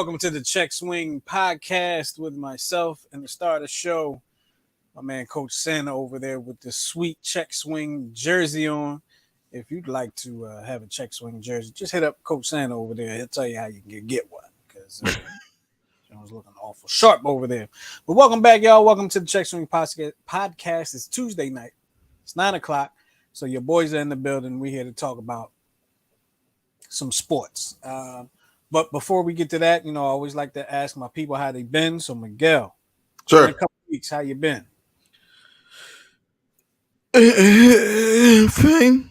Welcome to the Check Swing podcast with myself and the star of the show, my man Coach Santa over there with the sweet Check Swing jersey on. If you'd like to have a Check Swing jersey, just hit up Coach Santa over there. He'll tell you how you can get one because Jones looking awful sharp over there. But welcome back, y'all. Welcome to the Check Swing podcast. It's Tuesday night. It's 9 o'clock. So your boys are in the building. We're here to talk about some sports. But before we get to that, I always like to ask my people how they been. So Miguel, Sure. in a couple weeks, how you been? Fine.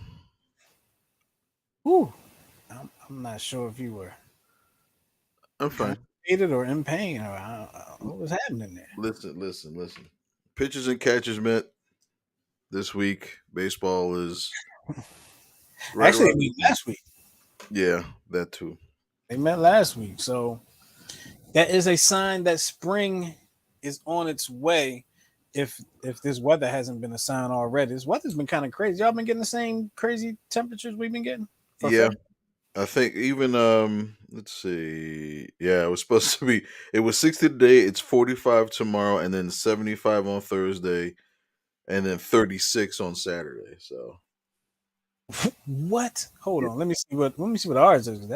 Ooh, I'm not sure if you were I'm fine. constipated or in pain or what was happening there. Listen. Pitchers and catchers met this week. Baseball is Actually, around they the met last week. Yeah, that too. They met last week, so that is a sign that spring is on its way. If this weather hasn't been a sign already, this weather's been kind of crazy. Y'all been getting the same crazy temperatures we've been getting? Yeah, I think even let's see. Yeah, it was 60 today, it's 45 tomorrow, and then 75 on Thursday, and then 36 on Saturday. So What? Hold on. Let me see what ours is.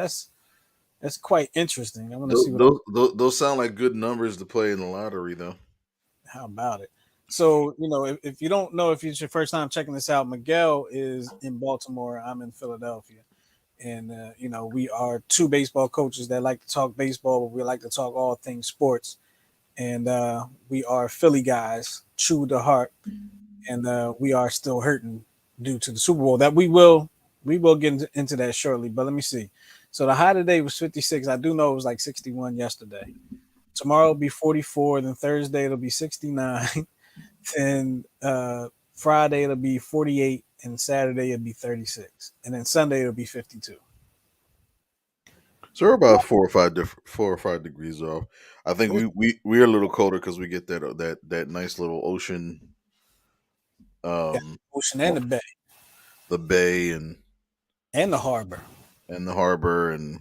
That's quite interesting. I want to those, see what. those sound like good numbers to play in the lottery, though. How about it? So if you don't know, if it's your first time checking this out, Miguel is in Baltimore. I'm in Philadelphia, and we are two baseball coaches that like to talk baseball, but we like to talk all things sports. And we are Philly guys, true to heart, and we are still hurting due to the Super Bowl. That we will get into that shortly. But let me see. So the high today was 56. I do know it was like 61 yesterday. Tomorrow will be 44. Then Thursday it'll be 69. Then Friday it'll be 48, and Saturday it'll be 36, and then Sunday it'll be 52. So we're about 4 or 5 degrees off. I think we're a little colder because we get that nice little ocean, Yeah, um, ocean and the bay the bay and the harbor. and the harbor, and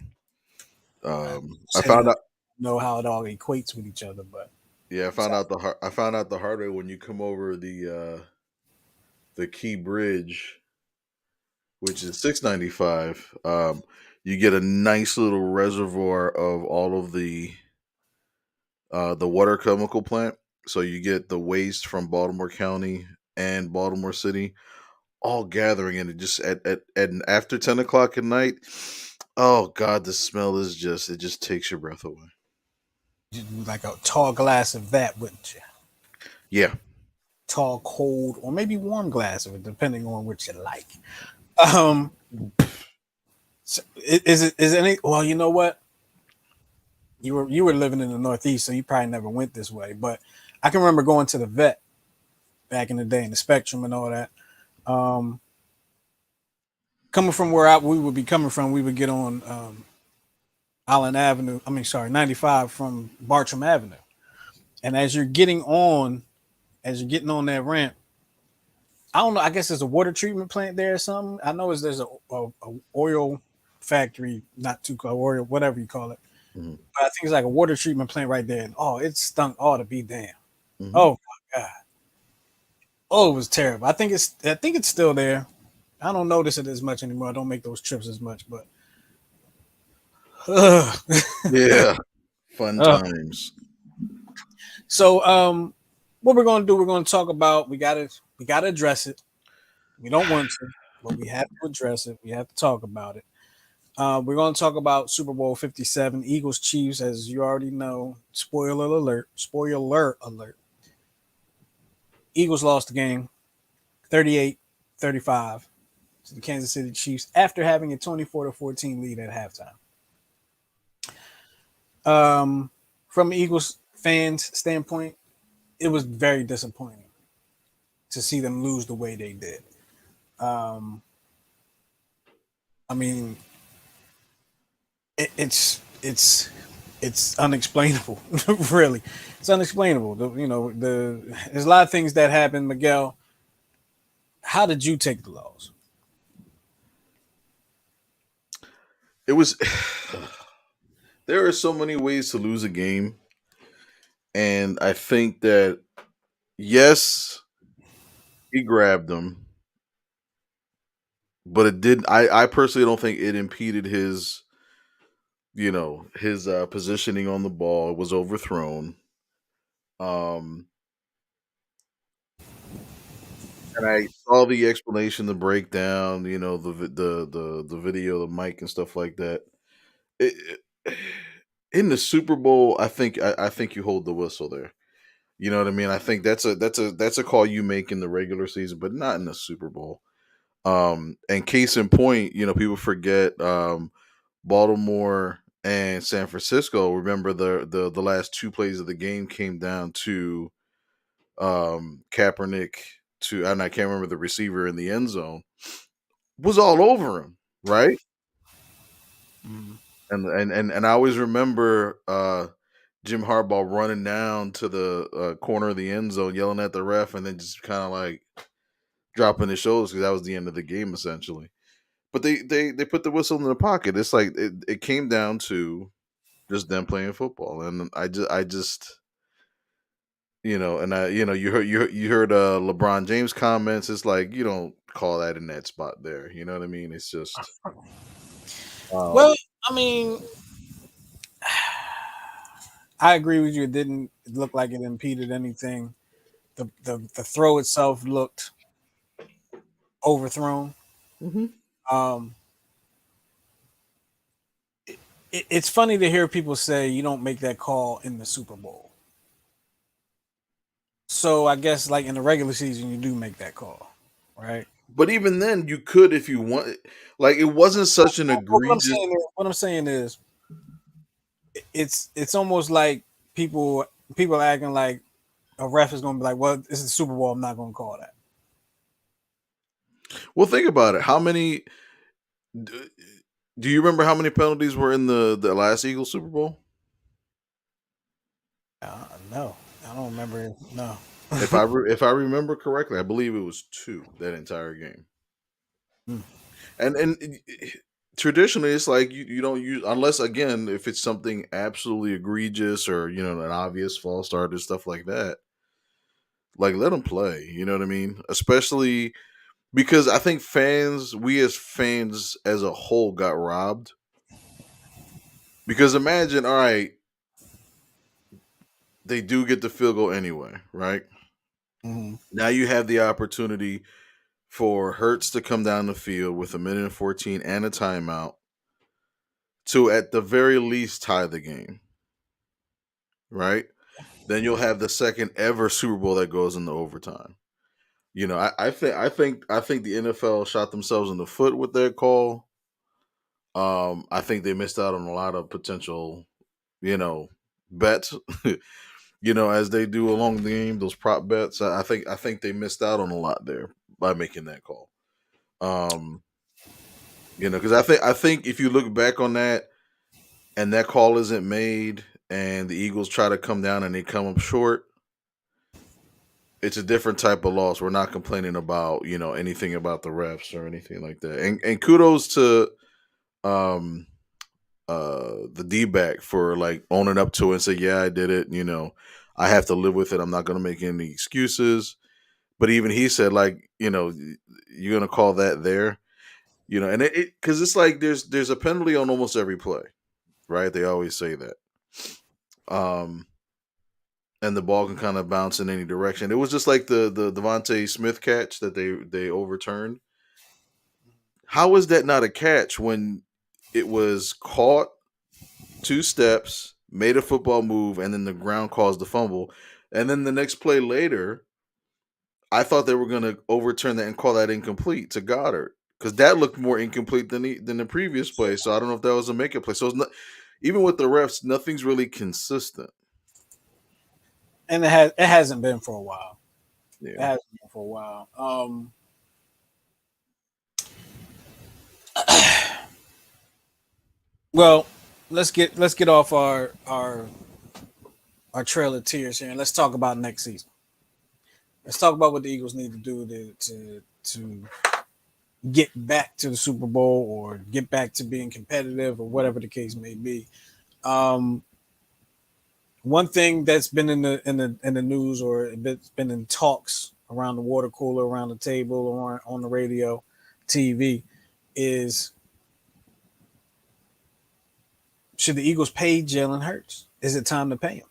I Say found that out. know how it all equates with each other, but Yeah, I found out the hard way when you come over the Key Bridge, which is 695. You get a nice little reservoir of all of the water chemical plant. So you get the waste from Baltimore County and Baltimore City all gathering, and it just at after 10 o'clock at night. Oh God, the smell is it just takes your breath away. you'd do like a tall glass of that, wouldn't you? Yeah, Tall, cold, or maybe warm glass of it, depending on what you like. Um, is it any? Well, you know what? You were living in the Northeast, so you probably never went this way. But I can remember going to the vet back in the day in the Spectrum and all that. Um, coming from where we would be coming from, we would get on Island Avenue. I mean, sorry, 95 from Bartram Avenue. And as you're getting on that ramp, I don't know. I guess there's a water treatment plant there or something. I know there's a oil factory, not too called oil, whatever you call it. hmm But I think it's like a water treatment plant right there. And oh, it stunk all to be damn. hmm Oh my god. Oh, it was terrible. I think it's still there. I don't notice it as much anymore. I don't make those trips as much, but ugh. yeah, fun Ugh. times. So what we're gonna do, we're gonna talk about we gotta address it. We don't want to, but we have to address it. We have to talk about it. We're going to talk about Super Bowl 57, Eagles Chiefs, as you already know. Spoiler alert. Spoiler alert. Eagles lost the game 38-35 to the Kansas City Chiefs after having a 24-14 lead at halftime. From Eagles fans' standpoint, it was very disappointing to see them lose the way they did. Um, I mean, it's unexplainable. Really, it's unexplainable. There's a lot of things that happen. Miguel, how did you take the loss? It was There are so many ways to lose a game, and I think that yes, he grabbed them, but it did. I personally don't think it impeded his, his positioning on the ball. It was overthrown. Um, and I saw the explanation, the breakdown, the video, the mic, and stuff like that. It, in the Super Bowl, I think you hold the whistle there. You know what I mean? I think that's a call you make in the regular season, but not in the Super Bowl. And case in point, people forget Baltimore and San Francisco. Remember the last two plays of the game came down to Kaepernick to, and I can't remember the receiver in the end zone was all over him, right? Mhm. And I always remember Jim Harbaugh running down to the corner of the end zone, yelling at the ref, and then just kind of like dropping his shoulders because that was the end of the game essentially. But they put the whistle in the pocket. It's like it came down to just them playing football, and I just and you heard LeBron James comments. It's like you don't call that in that spot there. You know what I mean? It's just Well, um, I mean, I agree with you. It didn't look like it impeded anything. The throw itself looked overthrown. mhm. Um, it's funny to hear people say you don't make that call in the Super Bowl. So I guess like in the regular season, you do make that call, right? But even then, you could if you want. Like it wasn't such an egregious. What I'm saying is, it's almost like people people acting like a ref is going to be like, well, this is the Super Bowl. I'm not going to call that. Well, think about it. How many? d- Do you remember how many penalties were in the last Eagles Super Bowl? No, I don't remember. No. If I remember correctly, I believe it was two that entire game. Hmm. And traditionally, it's like you don't use unless again if it's something absolutely egregious or an obvious false start or stuff like that. Like let them play. You know what I mean? Especially because I think we as fans as a whole got robbed. Because imagine, all right, they do get the field goal anyway, right? Mhm. Now you have the opportunity for Hertz to come down the field with a minute and 14 and a timeout to at the very least tie the game, right? Then you'll have the second ever Super Bowl that goes into overtime. I think the NFL shot themselves in the foot with their call. I think they missed out on a lot of potential, you know, bets. As they do along the game, those prop bets. I think they missed out on a lot there by making that call. Um, because I think if you look back on that and that call isn't made and the Eagles try to come down and they come up short, it's a different type of loss. We're not complaining about, anything about the refs or anything like that. And kudos to um the D back for like owning up to it and say, yeah, I did it, I have to live with it. I'm not gonna make any excuses. But even he said, like, you're gonna call that there, and it because it's like there's a penalty on almost every play, right? They always say that. Um, and the ball can kind of bounce in any direction. It was just like the Devontae Smith catch that they overturned. How is that not a catch when it was caught 2 steps, made a football move, and then the ground caused the fumble, and then the next play later, I thought they were going to overturn that and call that incomplete to Goddard because that looked more incomplete than the previous play. So I don't know if that was a make it play. So it's not, even with the refs, nothing's really consistent. And it hasn't been for a while. It Yeah. hasn't been for a while. Well, let's get off our trail of tears here and let's talk about next season. Let's talk about what the Eagles need to do to get back to the Super Bowl or get back to being competitive or whatever the case may be. Um, One thing that's been in the news, or it's been in talks around the water cooler, around the table, or on the radio, TV, is should the Eagles pay Jalen Hurts? Is it time to pay him?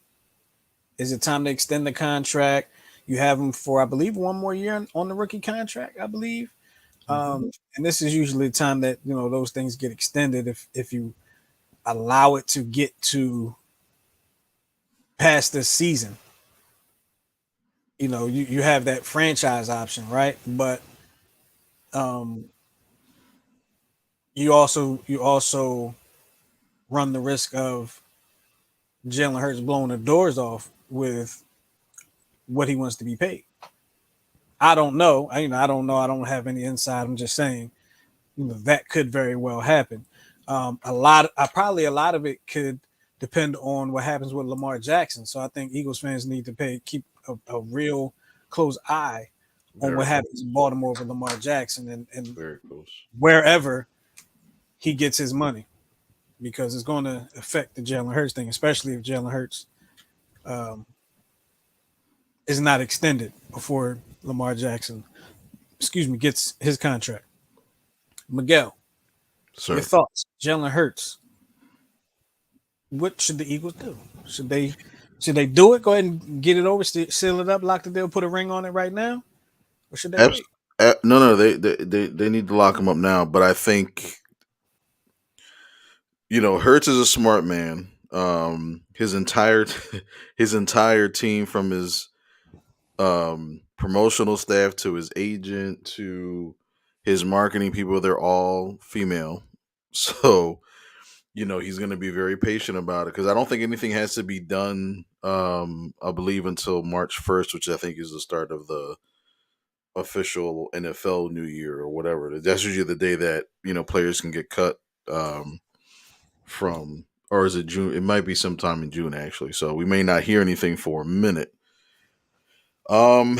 Is it time to extend the contract? You have him for, I believe, one more year on the rookie contract, I believe. Mhm. And this is usually the time that those things get extended if you allow it to get to past this season. You have that franchise option, right? But um, you also run the risk of Jalen Hurts blowing the doors off with what he wants to be paid. I don't know. I don't know. I don't have any insight. I'm just saying, that could very well happen. Probably a lot of it could depend on what happens with Lamar Jackson. So I think Eagles fans need to keep a real close eye on what Very happens close. in Baltimore with Lamar Jackson and Very close. wherever he gets his money, because it's going to affect the Jalen Hurts thing, especially if Jalen Hurts um, is not extended before Lamar Jackson, gets his contract. Miguel, your Sir. thoughts? Jalen Hurts. What should the Eagles do? Should they do it? Go ahead and get it over, seal it up, lock the deal, put a ring on it right now, or should they Abs- wait? no, no, they need to lock him up now. But I think Hertz is a smart man. His entire his entire team, from his promotional staff to his agent to his marketing people, they're all female. So he's going to be very patient about it, because I don't think anything has to be done. I believe until March 1st, which I think is the start of the official NFL New Year or whatever. That's usually the day that players can get cut um, from, or is it June? It might be sometime in June actually. So we may not hear anything for a minute. Um,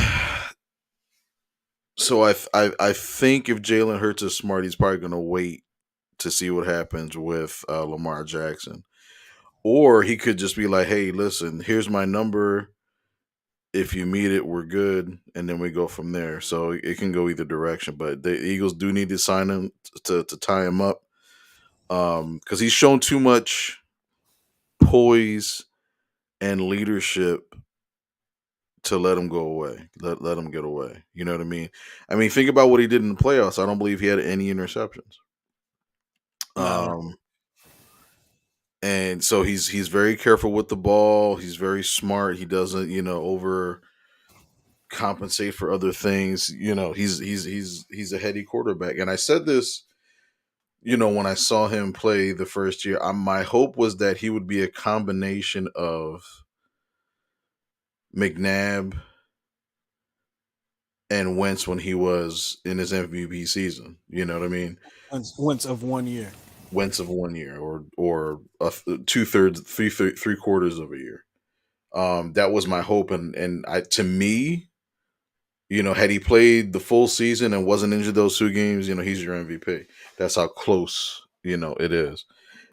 so I think if Jalen Hurts is smart, he's probably going to wait to see what happens with Lamar Jackson, or he could just be like, "Hey, listen, here's my number. If you meet it, we're good," and then we go from there. So it can go either direction. But the Eagles do need to sign him to tie him up, because he's shown too much poise and leadership to let him go away. Let him get away. You know what I mean? I mean, think about what he did in the playoffs. I don't believe he had any interceptions. No, Um, and so he's very careful with the ball. He's very smart. He doesn't over compensate for other things. He's a heady quarterback. And I said this, when I saw him play the first year. My hope was that he would be a combination of McNabb and Wentz when he was in his MVP season. You know what I mean? once of 1 year. Wentz of 1 year, or 2/3, three quarters of a year. That was my hope, and to me, had he played the full season and wasn't injured those 2 games, he's your MVP. That's how close it is.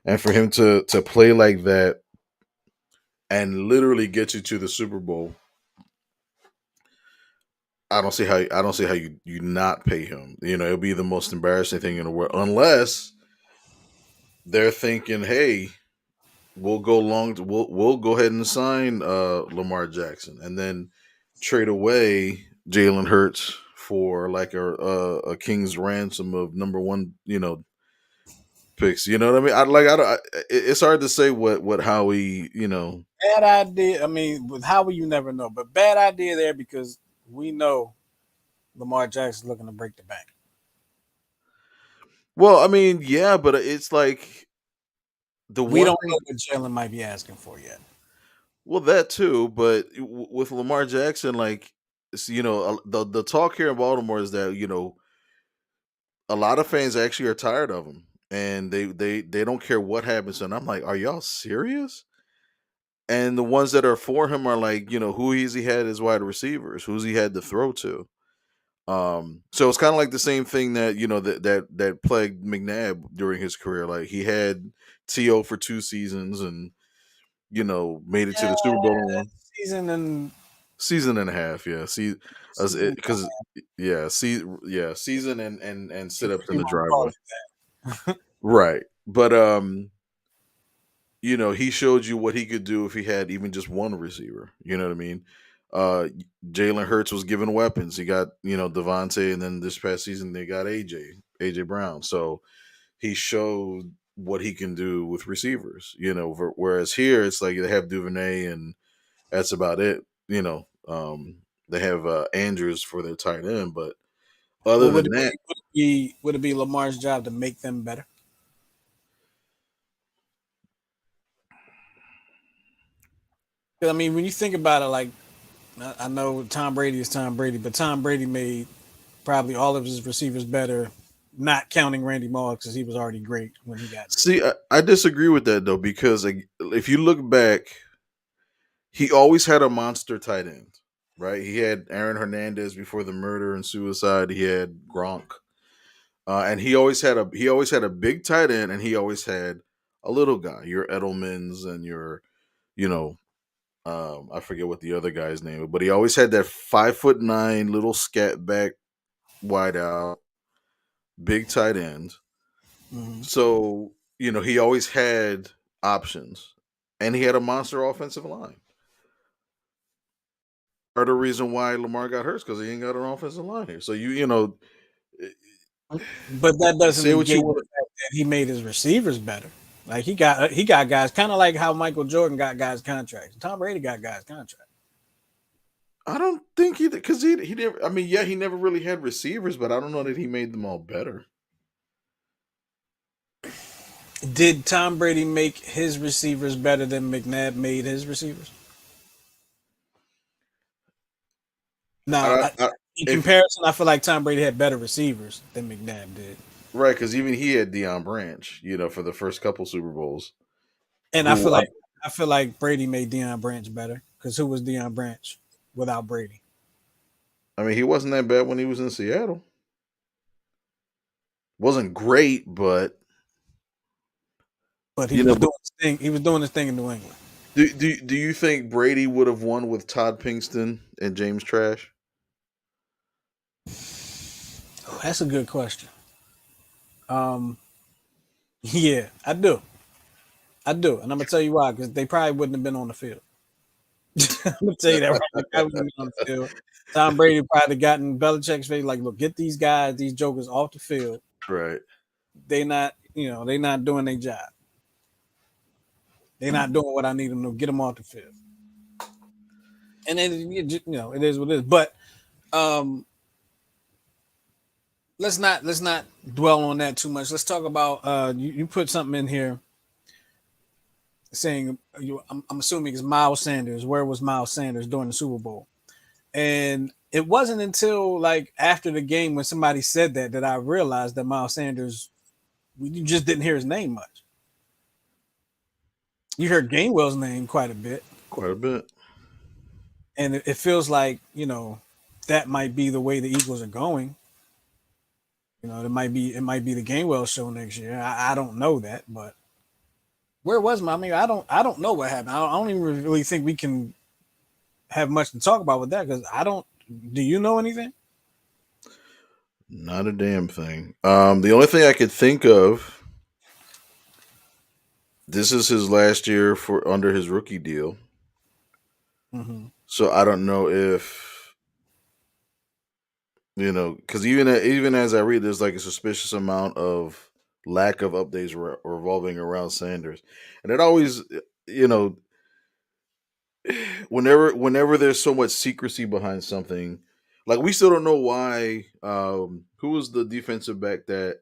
And for him to play like that and literally get you to the Super Bowl, I don't see how you not pay him. It'll be the most embarrassing thing in the world, unless they're thinking, "Hey, we'll go ahead and sign Lamar Jackson, and then trade away Jalen Hurts for like a king's ransom of number one, picks." You know what I mean? It's hard to say what Howie, Bad idea. I mean, with Howard, you never know, but bad idea there, because we know Lamar Jackson's looking to break the bank. Well, I mean, yeah, but it's like the We one don't know thing. what Jalen might be asking for yet. Well, that too, but with Lamar Jackson, like, the talk here in Baltimore is that a lot of fans actually are tired of him, and they don't care what happens. And I'm like, are y'all serious? And the ones that are for him are like, who has he had as wide receivers? Who's he had to throw to? So it's kind of like the same thing that that plagued McNabb during his career. Like he had To for 2 seasons, and made it to Yeah, the Super Bowl in one season and season and a half. Yeah, see, season. because yeah, season and sit ups If in you the want to call driveway. it that. Right, but he showed you what he could do if he had even just one receiver. You know what I mean? Uh, Jalen Hurts was given weapons. He got Devontae, and then this past season they got AJ Brown. So he showed what he can do with receivers. Whereas here it's like they have Duvernay, and that's about it. They have Andrews for their tight end, but other Well, than that, would it be Lamar's job to make them better? 'Cause, I mean, when you think about it, like I know Tom Brady is Tom Brady, but Tom Brady made probably all of his receivers better, not counting Randy Moss because he was already great when he got there. see, I disagree with that though, because like, if you look back, he always had a monster tight end, right? He had Aaron Hernandez before the murder and suicide. He had Gronk, and he always had a big tight end, and he always had a little guy, your Edelmans and your, you know, I forget what the other guy's name, but he always had that 5'9" little scat back wide out, big tight end. Hmm. So he always had options, and he had a monster offensive line. Part of the reason why Lamar got hurt because he ain't got an offensive line here. So But that doesn't say what you negate the want. fact that he made his receivers better. Like he got guys kind of like how Michael Jordan got guys contracts. Tom Brady got guys contracts. I don't think he because he never. I mean, yeah, he never really had receivers, but I don't know that he made them all better. Did Tom Brady make his receivers better than McNabb made his receivers? Now, I, I, in if comparison, I feel like Tom Brady had better receivers than McNabb did. Right, because even he had Deion Branch, for the first couple Super Bowls. And Who I feel like Brady made Deion Branch better because who was Deion Branch without Brady? I mean, he wasn't that bad when he was in Seattle. Wasn't great, but But he you was know. But doing his thing. He was doing his thing in New England. do you think Brady would have won with Todd Pinkston and James Trash? Oh, that's a good question. Um, yeah, I do. I do, and I'm gonna tell you why because they probably wouldn't have been on the field. I'm gonna tell you that right. They probably wouldn't have been on the field. Tom Brady probably gotten Belichick's face like, look, get these guys, these jokers off the field. Right. They not, they not doing their job. They're not doing what I need them to get them off the field. And then it is what it is. But um, let's not dwell on that too much. Let's talk about you put something in here saying I'm assuming it's Miles Sanders. Where was Miles Sanders during the Super Bowl? And it wasn't until like after the game when somebody said that I realized that Miles Sanders, you just didn't hear his name much. You heard Gainwell's name quite a bit, Quite a bit. and it feels like that might be the way the Eagles are going. It might be the Gainwell show next year. I don't know that, but where was my? I mean, I don't know what happened. I don't even really think we can have much to talk about with that because I don't. Do you know anything? Not a damn thing. The only thing I could think of, this is his last year for under his rookie deal. Mm-hmm. So I don't know if because even as I read, there's like a suspicious amount of lack of updates revolving around Sanders, and it always, you know, whenever there's so much secrecy behind something, like we still don't know why. Who was the defensive back that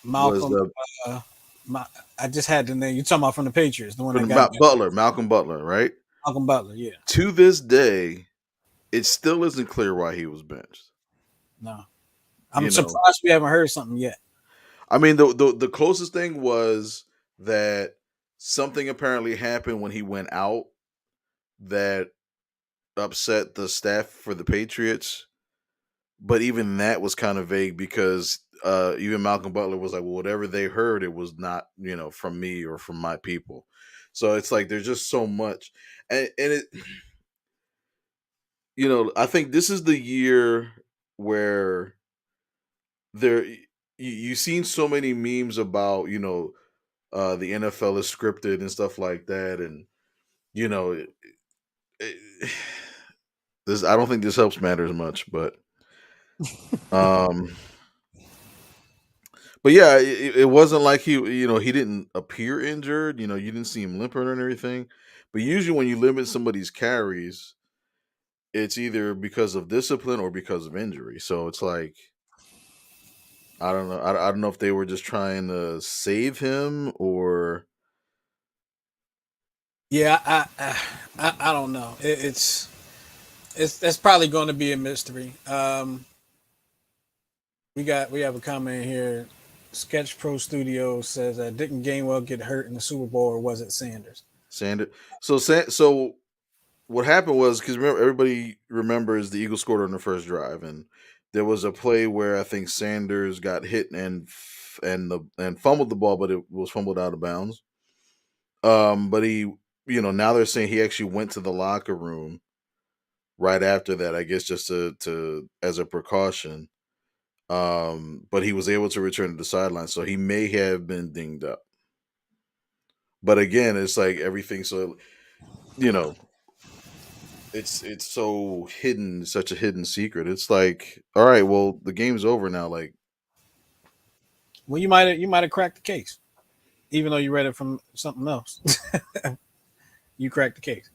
was Malcolm. the Uh, my, I just had the name. You talking about from the Patriots, the one that from got Butler, Malcolm Butler, right? Malcolm Butler. Yeah. To this day, it still isn't clear why he was benched. No, I'm You know, surprised we haven't heard something yet. I mean, the closest thing was that something apparently happened when he went out that upset the staff for the Patriots, but even that was kind of vague because even Malcolm Butler was like, well, whatever they heard, it was not, from me or from my people. So it's like there's just so much, and it, I think this is the year where you've seen so many memes about the NFL is scripted and stuff like that, and you know, it, this I don't think this helps matters much, um, but yeah, it wasn't like he didn't appear injured. You didn't see him limping or anything. But usually, when you limit somebody's carries, it's either because of discipline or because of injury. So it's like I don't know. I don't know if they were just trying to save him or Yeah, I don't know. It's that's probably going to be a mystery. We have a comment here. Sketch Pro Studio says, "Didn't Gainwell get hurt in the Super Bowl, or was it Sanders?" Sanders. So what happened was because remember everybody remembers the Eagles scored on the first drive, and there was a play where I think Sanders got hit and fumbled the ball, but it was fumbled out of bounds. But now they're saying he actually went to the locker room right after that, I guess just to as a precaution. But he was able to return to the sideline, so he may have been dinged up. But again, it's like everything. So you know, it's so hidden, such a hidden secret. It's like, all right, well, the game's over now. Like, Well, you might have cracked the case, even though you read it from something else. You cracked the case.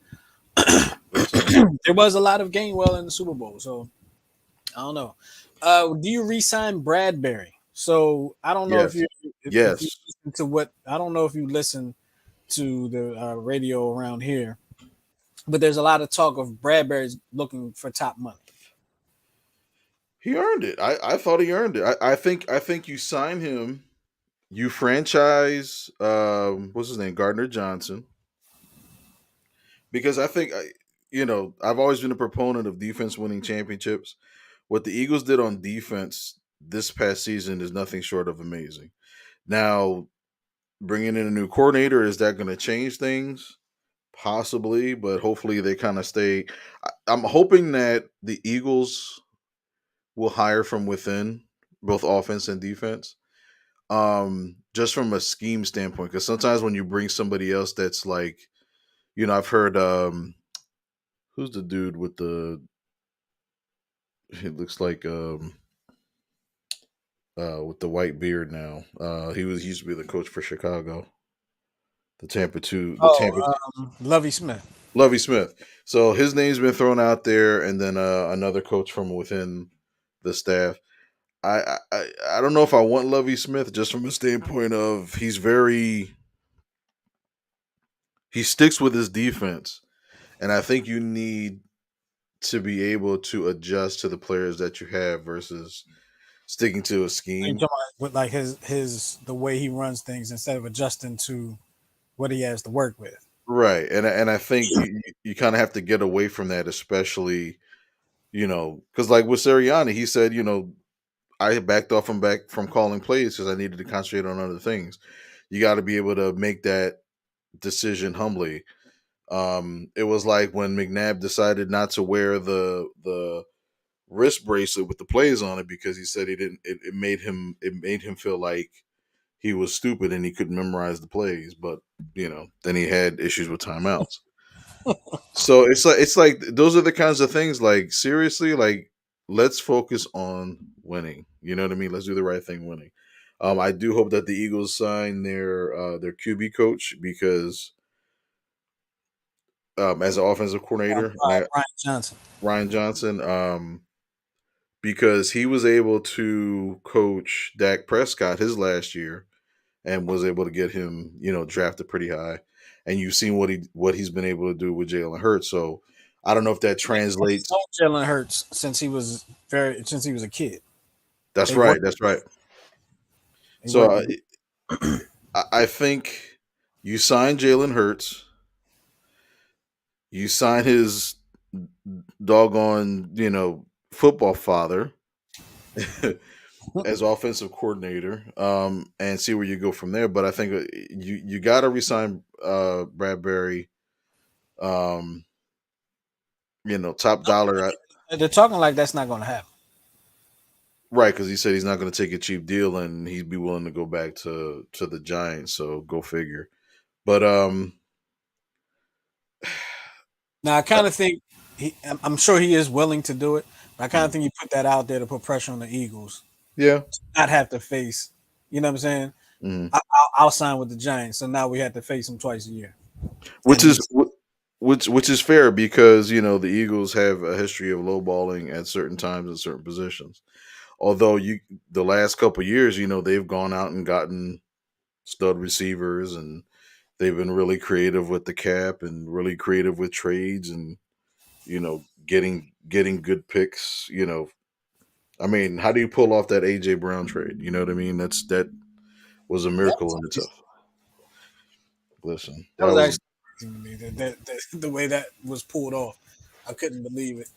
hope so. There was a lot of Gainwell in the Super Bowl, so I don't know. Do you re-sign Bradbury? So I don't know if Yes, you if you yes. listen to what I don't know if you listen to the radio around here, but there's a lot of talk of Bradbury's looking for top money. He earned it. I thought he earned it. I think you sign him. You franchise. What's his name? Gardner Johnson. Because I think I've always been a proponent of defense winning championships. What the Eagles did on defense this past season is nothing short of amazing. Now, bringing in a new coordinator, is that going to change things? Possibly, but hopefully they kind of stay. I'm hoping that the Eagles will hire from within, both offense and defense. Just from a scheme standpoint, because sometimes when you bring somebody else that's like, I've heard who's the dude with the it looks like with the white beard now. He used to be the coach for Chicago. The Oh, Tampa Lovey Smith. Lovey Smith. So his name's been thrown out there, and then another coach from within the staff. I don't know if I want Lovey Smith just from a standpoint of he sticks with his defense, and I think you need to be able to adjust to the players that you have versus sticking to a You scheme. talking about with like his the way he runs things instead of adjusting to what he has to work with. Right, and I think you kind of have to get away from that, especially because like with Sirianni, he said I backed off from calling plays because I needed to concentrate on other things. You got to be able to make that decision humbly. It was like when McNabb decided not to wear the wrist bracelet with the plays on it because he said he didn't. It made him feel like he was stupid and he couldn't memorize the plays. But then he had issues with timeouts. So it's like those are the kinds of things. Like seriously, like let's focus on winning. You know what I mean? Let's do the right thing, winning. I do hope that the Eagles sign their QB coach because as an offensive coordinator, Brian Johnson. Ryan Johnson, because he was able to coach Dak Prescott his last year and was able to get him, drafted pretty high. And you've seen what he's been able to do with Jalen Hurts. So I don't know if that And he's translates. known Jalen Hurts since he was a kid. That's They've right. worked That's right. they So worked I think you sign Jalen Hurts, you sign his doggone, football father. as offensive coordinator, and see where you go from there. But I think you got to resign Bradbury. Um, top dollar, They're talking like that's not going to happen. right? Because he said he's not going to take a cheap deal, and he'd be willing to go back to the Giants. So go figure. But Now I kind of think I'm sure he is willing to do it. But I kind of think he put that out there to put pressure on the Eagles, yeah, not have to face. You know what I'm saying? mhm. I'll sign with the Giants, so now we have to face them twice a year. which And is he's which is fair because the Eagles have a history of lowballing at certain times in certain positions. Although the last couple of years, they've gone out and gotten stud receivers, and they've been really creative with the cap and really creative with trades, and getting good picks. I mean, how do you pull off that AJ Brown trade? You know what I mean? That was a that miracle was in actually, itself. Listen, that that was was actually crazy to me the way that was pulled off. I couldn't believe it.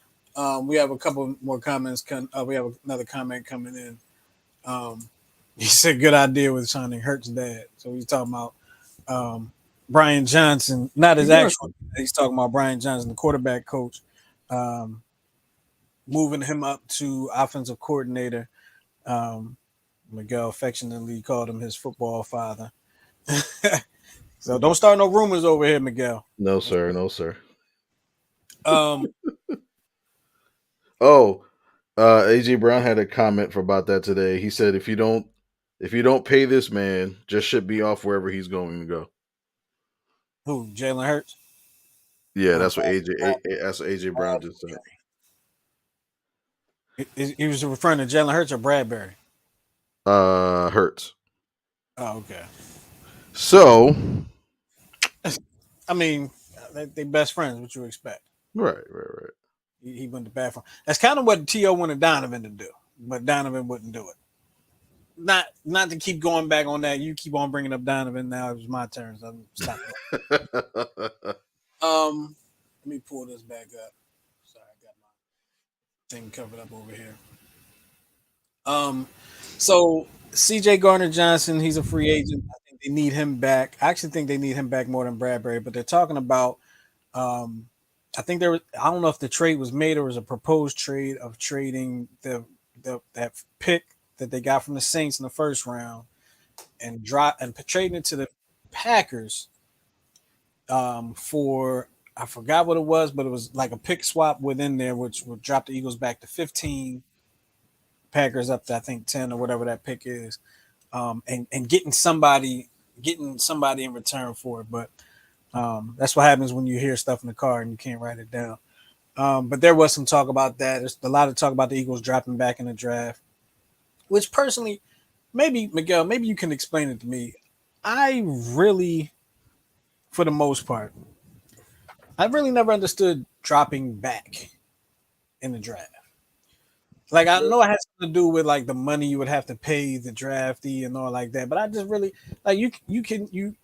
We have a couple more comments. We have another comment coming in. Um, he said, "Good idea with signing Hurt's dad." So he's talking about um, Brian Johnson, not his actual. exactly. He's talking about Brian Johnson, the quarterback coach, um, moving him up to offensive coordinator. Um, Miguel affectionately called him his football father. So don't start no rumors over here, Miguel. No sir, no sir. Um, Oh, AJ Brown had a comment for about that today. He said, if you don't pay this man, just ship me off wherever he's going to go. who? Jalen Hurts Yeah, or that's what AJ Brown just said. he was referring to Jalen Hurts or Bradbury? Hurts. Oh, okay. So, I mean, they best friends. What you expect? right, right, right. He went to bat for. That's kind of what T.O. wanted Donovan to do, but Donovan wouldn't do it. Not to keep going back on that. You keep on bringing up Donovan. Now it was my turn. So I'm stop. Let me pull this back up. Sorry, I got my thing covered up over here. Um, so C.J. Garner Johnson, he's a free agent. I think they need him back. I actually think they need him back more than Bradbury. But they're talking about. Um, I think there was. I don't know if the trade was made or was a proposed trade of trading the that pick that they got from the Saints in the first round and trading it to the Packers for I forgot what it was, but it was like a pick swap within there, which would drop the Eagles back to 15, Packers up to I think 10 or whatever that pick is, and getting somebody in return for it. But that's what happens when you hear stuff in the car and you can't write it down. But there was some talk about that. There's a lot of talk about the Eagles dropping back in the draft, which personally, maybe Miguel, maybe you can explain it to me. I really, for the most part, I really never understood dropping back in the draft. Like I know it has to do with like the money you would have to pay the draftee and all like that, but I just really like you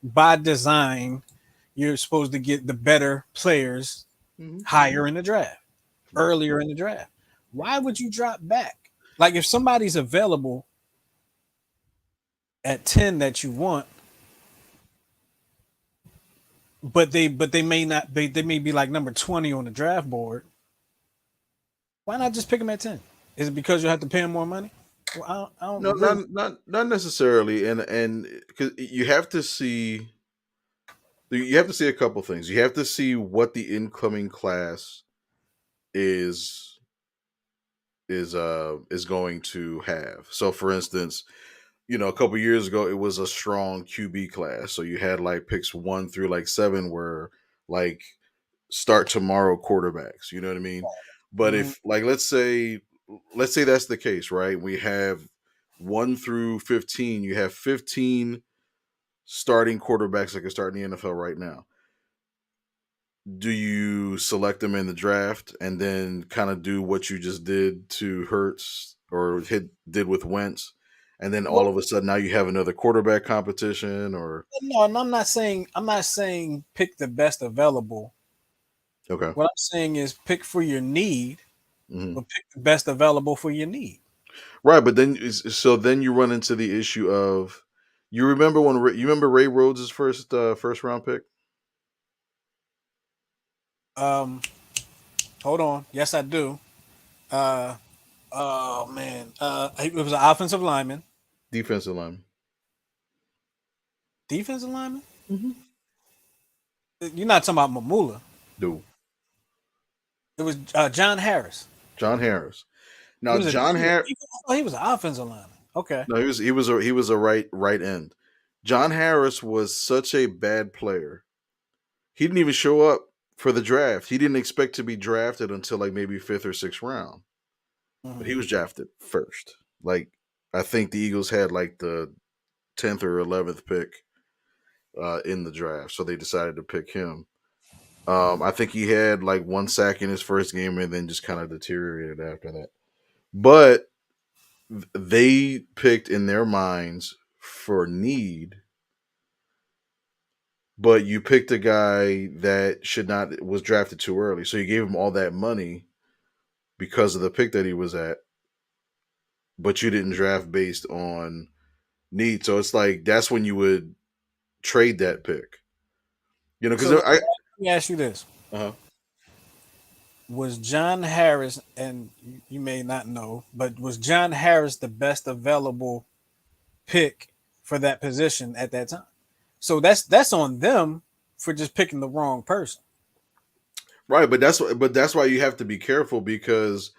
by design you're supposed to get the better players Mhm. higher in the draft, Right. earlier in the draft. Why would you drop back? Like if somebody's available at 10 that you want, but they may not they may be like number 20 on the draft board. Why not just pick them at 10? Is it because you have to pay them more money? Well, I No, don't really. not necessarily, and because you have to see a couple things. You have to see what the incoming class is is going to have. So, for instance, a couple years ago, it was a strong QB class. So you had like picks 1 through like 7 were like start tomorrow quarterbacks. You know what I mean? But Mhm. if like let's say that's the case, right? We have 1 through 15. You have 15 starting quarterbacks that can start in the NFL right now. Do you select them in the draft and then kind of do what you just did to Hertz or did with Wentz, and then all Well, of a sudden now you have another quarterback competition? Or no, and I'm not saying pick the best available. okay, What I'm saying is pick for your need Mhm. but pick the best available for your need. Right, but then you run into the issue of you remember you remember Ray Rhodes' first round pick? Um, hold on. Yes, I do. Uh, oh man, it was an offensive lineman, Defensive lineman. defensive lineman. Mhm. You're not talking about Mamula. No, It was John Harris. John Harris. He Now was a John Harris. he was an offensive lineman. Okay. No, he was a right end. John Harris was such a bad player. He didn't even show up for the draft. He didn't expect to be drafted until like maybe fifth or sixth round, but Hmm. he was drafted first. Like I think the Eagles had like the 10th or 11th pick in the draft, so they decided to pick him. I think he had like one sack in his first game, and then just kind of deteriorated after that. But they picked in their minds for need, but you picked a guy that should not was drafted too early. So you gave him all that money because of the pick that he was at, but you didn't draft based on need. So it's like that's when you would trade that pick. Because So let I me ask you this: uh was John Harris, and you may not know, but was John Harris the best available pick for that position at that time? So that's on them for just picking the wrong person. right, but that's why you have to be careful because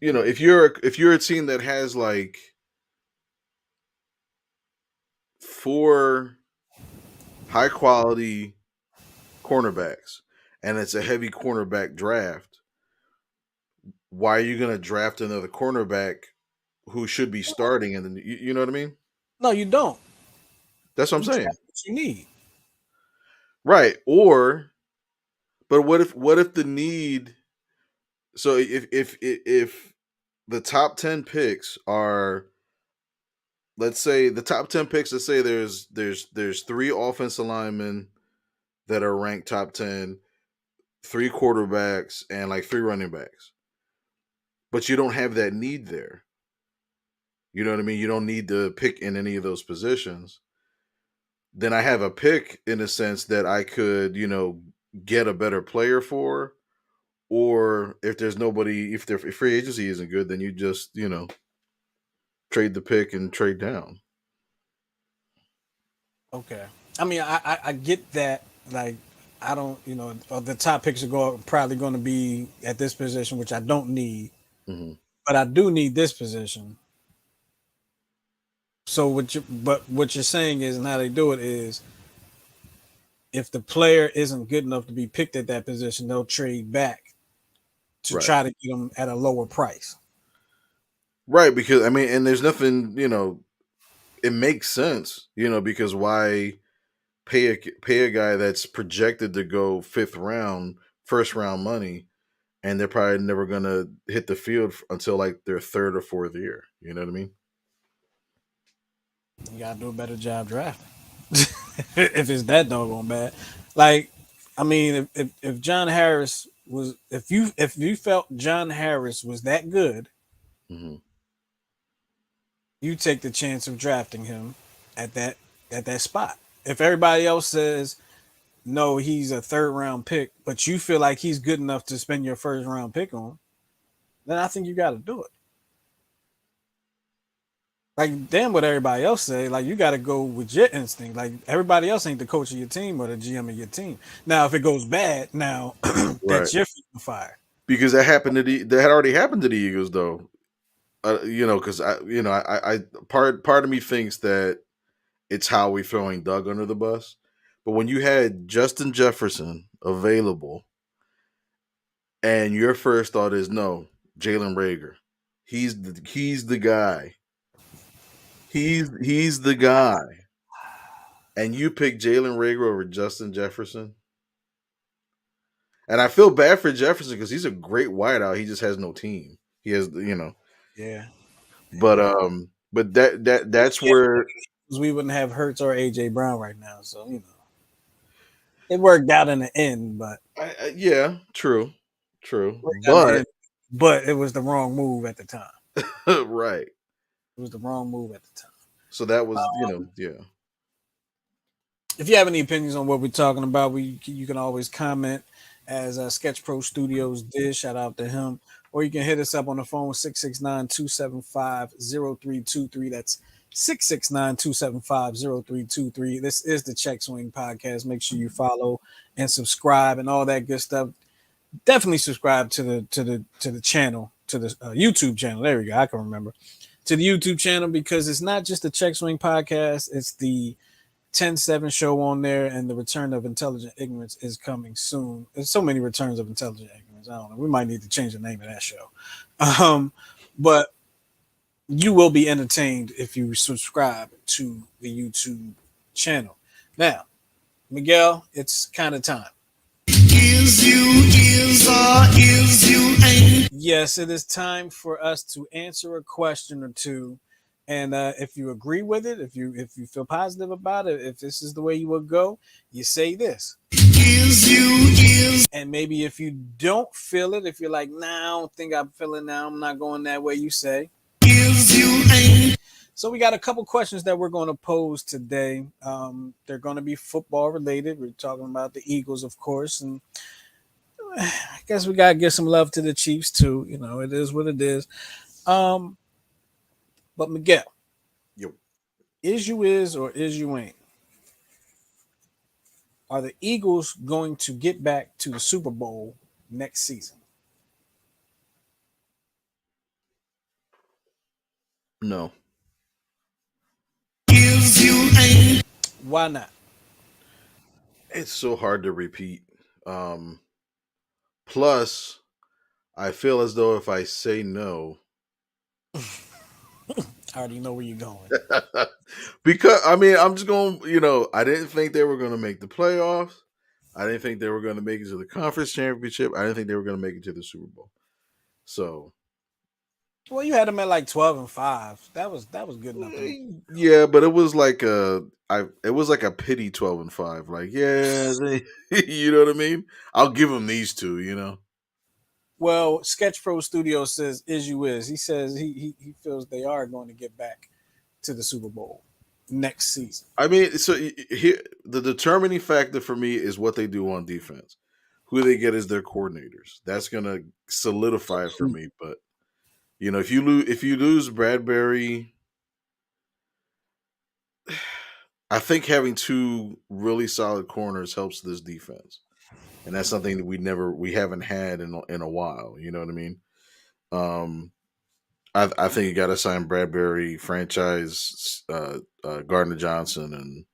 if you're a team that has like four high quality cornerbacks and it's a heavy cornerback draft, why are you going to draft another cornerback who should be starting? And then you know what I mean? No, you don't. That's what I'm You draft saying. what you need. Right. But what if the need? So if the top 10 picks are, let's say the top 10 picks, let's say there's three offensive linemen that are ranked top 10, three quarterbacks, and like three running backs. But you don't have that need there. You know what I mean? You don't need to pick in any of those positions. Then I have a pick in a sense that I could, get a better player for. Or if there's nobody, if free agency isn't good, then you just, trade the pick and trade down. Okay. I mean, I get that. Like, I don't, the top picks are probably going to be at this position, which I don't need, Hmm. but I do need this position. So what you're saying is, and how they do it is, if the player isn't good enough to be picked at that position, they'll trade back to Right. try to get them at a lower price. Right. Because, I mean, and there's nothing, it makes sense, because why pay a guy that's projected to go fifth round, first round money, and they're probably never gonna hit the field until like their third or fourth year. You know what I mean? You gotta do a better job drafting. If it's that doggone bad, like, I mean, if John Harris was, if you felt John Harris was that good, Hmm. you take the chance of drafting him at that spot. If everybody else says no, he's a third round pick, but you feel like he's good enough to spend your first round pick on, then I think you got to do it. Like, damn what everybody else say. Like, you got to go with your instinct. Like, everybody else ain't the coach of your team or the GM of your team. Now, if it goes bad, now Right. that's your feet on fire. Because that had already happened to the Eagles though. Because I part of me thinks that it's how we throwing Doug under the bus. But when you had Justin Jefferson available, and your first thought is no, Jalen Rager, he's the guy. He's the guy. And you pick Jalen Rager over Justin Jefferson. And I feel bad for Jefferson because he's a great wideout. He just has no team. He has. Yeah. But that's Yeah. where We wouldn't have Hurts or AJ Brown right now. So, it worked out in the end, but yeah, true, worked out in the but end. but it was the wrong move at the time. Right. It was the wrong move at the time. So that was, yeah. If you have any opinions on what we're talking about, you can always comment as Sketch Pro Studios did. Shout out to him. Or you can hit us up on the phone 669-275-0323. That's 669-275-0323. This is the Check Swing Podcast. Make sure you follow and subscribe and all that good stuff. Definitely subscribe to the channel, to the YouTube channel. There we go. I can remember. To the YouTube channel, because it's not just the Check Swing Podcast, it's the 10-7 show on there, and the return of intelligent ignorance is coming soon. There's so many returns of intelligent ignorance. I don't know. We might need to change the name of that show. But you will be entertained if you subscribe to the YouTube channel. Now, Miguel, it's kind of time. Is you, is you ain't. Yes, it is time for us to answer a question or two. And if you agree with it, if you feel positive about it, if this is the way you would go, you say this. Is you, And maybe if you don't feel it, if you're like, nah, I don't think I'm feeling now, I'm not going that way, you say. is you ain't. So we got a couple questions that we're going to pose today. They're going to be football related. We're talking about the Eagles, of course, and I guess we got to give some love to the Chiefs too. You know, it is what it is. But Miguel, Yo. is you is or is you ain't? Are the Eagles going to get back to the Super Bowl next season? No. Is you ain't. Why not? It's so hard to repeat. Plus, I feel as though if I say no, I already know where you're going. because I mean, I'm just going, I didn't think they were going to make the playoffs. I didn't think they were going to make it to the conference championship. I didn't think they were going to make it to the Super Bowl. So, Well, you had them at like 12-5. That was good enough. yeah, but it was like a pity 12-5. Like, yeah, you know what I mean? I'll give them these two. Well, Sketch Pro Studio says is you is. He says he feels they are going to get back to the Super Bowl next season. I mean, so here the determining factor for me is what they do on defense. Who they get as their coordinators. That's gonna solidify it for me. But if you lose Bradbury, I think having two really solid corners helps this defense, and that's something that we haven't had in a while. You know what I mean? Um, I think you got to sign Bradbury, franchise Gardner Johnson,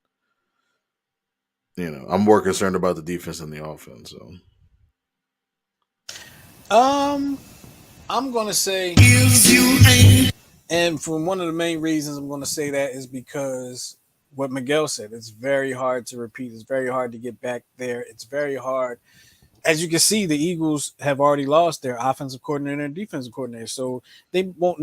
and I'm more concerned about the defense than the offense. So Um, I'm gonna say, Is you ain't. and from one of the main reasons I'm gonna say that is because what Miguel said. It's very hard to repeat. It's very hard to get back there. It's very hard. As you can see, the Eagles have already lost their offensive coordinator and defensive coordinator, so they won't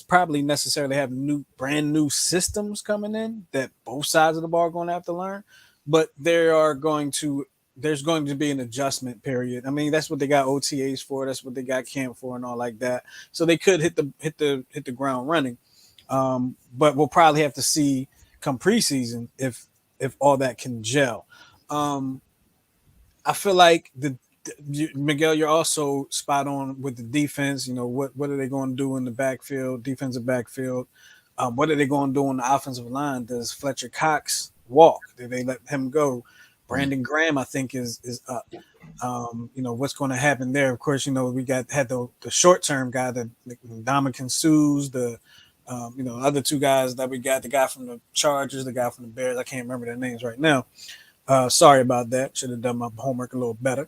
probably necessarily have brand new systems coming in that both sides of the ball are going to have to learn. But there's going to be an adjustment period. I mean, that's what they got OTAs for. That's what they got camp for, and all like that. So they could hit the ground running. But we'll probably have to see come preseason if all that can gel. Um, I feel like Miguel, you're also spot on with the defense. You know, what are they going to do in the backfield, defensive backfield? What are they going to do on the offensive line? Does Fletcher Cox walk? Do they let him go? Brandon Graham, I think, is up. What's going to happen there? Of course, we had the short term guy, the Dominican Sues, the other two guys that we got, the guy from the Chargers, the guy from the Bears. I can't remember their names right now. Sorry about that. Should have done my homework a little better.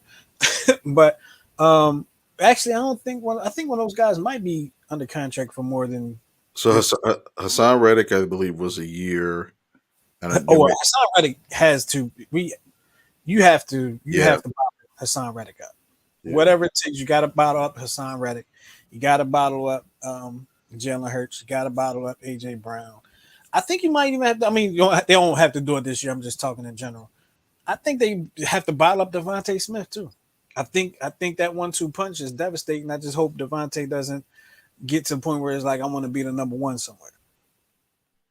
But actually, I don't think one. I think one of those guys might be under contract for more than. So Hassan Reddick, I believe, was a year. And Hassan Reddick has to. You have to bottle Hassan Reddick up. Yeah. Whatever it takes, you got to bottle up Hassan Reddick. You got to bottle up Jalen Hurts. You got to bottle up AJ Brown. I think you might even have to. I mean, they don't have to do it this year. I'm just talking in general. I think they have to bottle up Devontae Smith too. I think that 1-2 punch is devastating. I just hope Devontae doesn't get to the point where it's like I want to be the number one somewhere.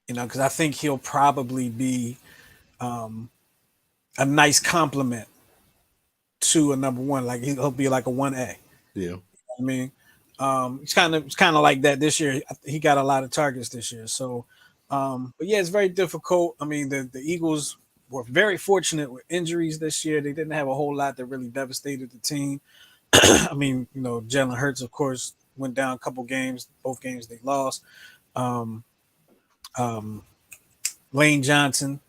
Because I think he'll probably be um, a nice compliment to a number one. Like he'll be like a 1A. Yeah. I mean, it's kind of like that this year. He got a lot of targets this year. So, but yeah, it's very difficult. I mean, the Eagles were very fortunate with injuries this year. They didn't have a whole lot that really devastated the team. I mean, Jalen Hurts, of course, went down a couple games. Both games they lost. Um, um, Lane Johnson,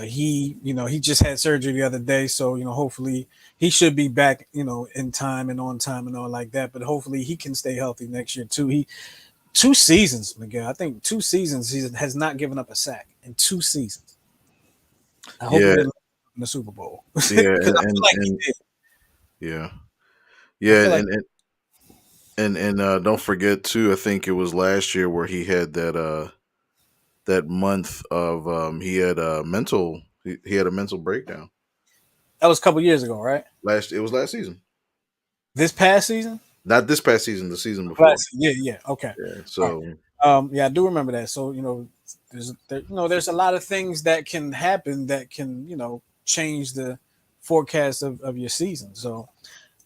he just had surgery the other day, so hopefully he should be back, in time and on time and all like that. But hopefully he can stay healthy next year too. He 2 seasons, Miguel. I think 2 seasons he has not given up a sack in 2 seasons. I hope he Yeah. didn't in the Super Bowl because I Yeah. feel like he And did. yeah. I Yeah. feel like And don't forget too, I think it was last year where he had that month of he had a he had a mental breakdown. that was a couple years ago, right? It was last season. This past season. Not this past season, the season before. Last, yeah, yeah, okay. Yeah. All right. So Yeah, I do remember that. So there's a lot of things that can happen that can change the forecast of your season. So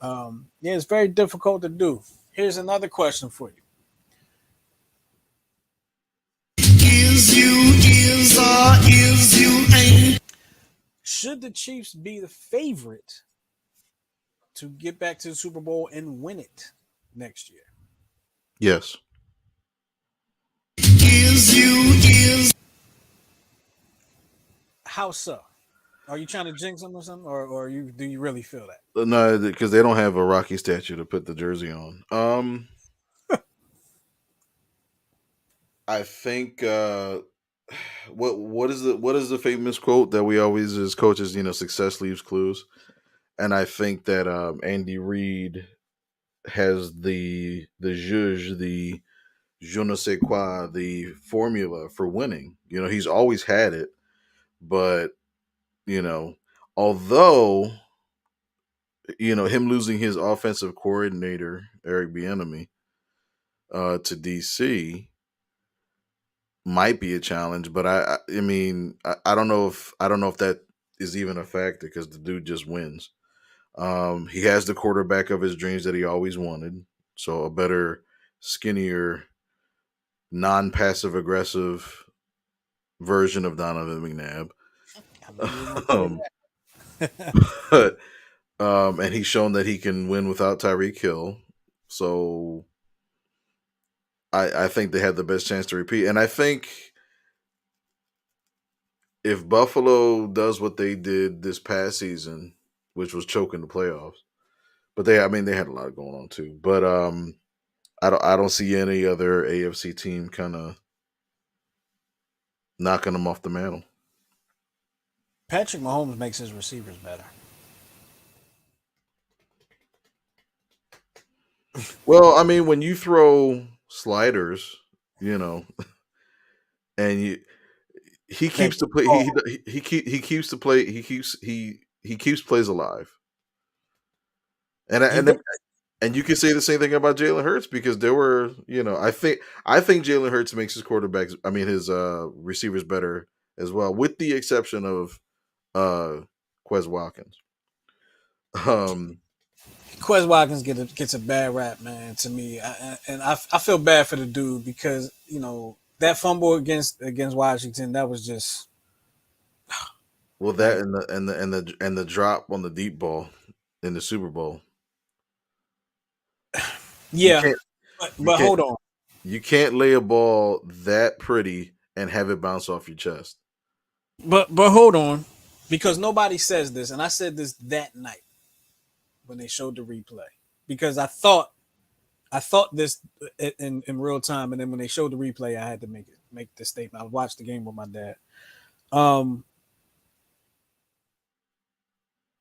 yeah, it's very difficult to do. Here's another question for you: Is you is or is you ain't? should the Chiefs be the favorite to get back to the Super Bowl and win it next year? yes. Is you is How so? Are you trying to jinx them or something, or do you really feel that? No, because they don't have a Rocky statue to put the jersey on. I think what is the famous quote that we always as coaches, success leaves clues, and I think that Andy Reid has the zhuzh, the je ne sais quoi, the formula for winning. He's always had it, but you know, although him losing his offensive coordinator Eric Bieniemy to DC might be a challenge, but I mean I don't know if that is even a factor because the dude just wins. He has the quarterback of his dreams that he always wanted, so a better, skinnier, non-passive aggressive version of Donovan McNabb. I knew you were going to say um, that. but and he's shown that he can win without Tyreek Hill. So I think they had the best chance to repeat. And I think if Buffalo does what they did this past season, which was choking the playoffs, but they had a lot going on too. But I don't see any other AFC team kind of knocking them off the mantle. Patrick Mahomes makes his receivers better. Well, I mean, when you throw sliders, you know, and he That keeps the play, oh, he keeps the play, he keeps plays alive, and he and does. and you can say the same thing about Jalen Hurts because there were, I think Jalen Hurts makes his quarterbacks, I mean his receivers better as well, with the exception of uh Quez Watkins. Um, Quez Watkins gets a bad rap, man. To me, and I feel bad for the dude because that fumble against Washington, that was just well, that like, and the drop on the deep ball in the Super Bowl, you yeah. can't But, you but can't hold on, you can't lay a ball that pretty and have it bounce off your chest. but hold on, because nobody says this, and I said this that night when they showed the replay because I thought this in real time, and then when they showed the replay, I had to make this statement. I watched the game with my dad. Um,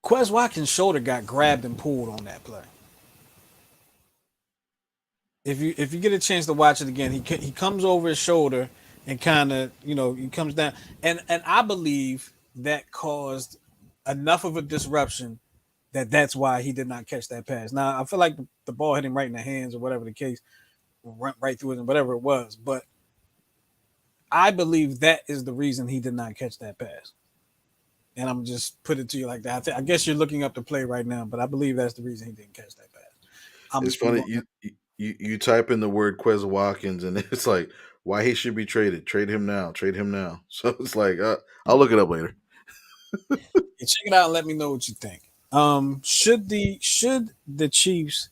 Quez Watkins' shoulder got grabbed and pulled on that play. If you get a chance to watch it again, he comes over his shoulder and kind of he comes down, and I believe that caused enough of a disruption that's why he did not catch that pass. Now I feel like the ball hit him right in the hands or whatever the case, right through it, and whatever it was. But I believe that is the reason he did not catch that pass. And I'm just put it to you like that. I guess you're looking up the play right now, but I believe that's the reason he didn't catch that pass. It's I'm funny going. you type in the word Quez Watkins and it's like why he should be traded. Trade him now. Trade him now. So it's like I'll look it up later. Check it out and let me know what you think. Should the Chiefs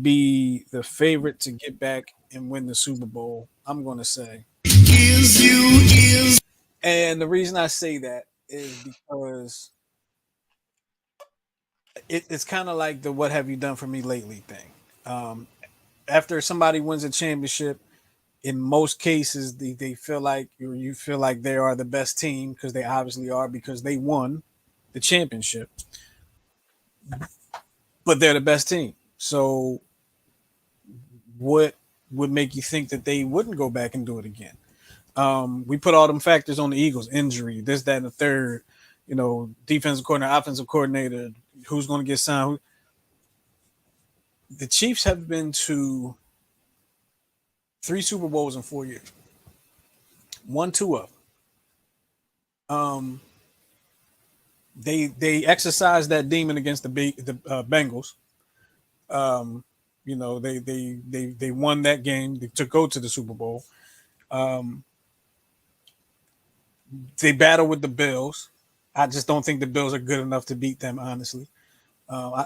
be the favorite to get back and win the Super Bowl? I'm going to say, Is you is and the reason I say that is because it's kind of like the "What have you done for me lately" thing. Um, After somebody wins a championship, in most cases they feel like you feel like they are the best team because they obviously are because they won the championship, but they're the best team. So what would make you think that they wouldn't go back and do it again? We put all them factors on the Eagles: injury, this, that, and the third. Defensive coordinator, offensive coordinator, who's going to get signed. The Chiefs have been to three Super Bowls in 4 years. Won two of them. They exercised that demon against the Bengals. Um, they won that game to go to the Super Bowl. Um, they battle with the Bills. I just don't think the Bills are good enough to beat them. Honestly, I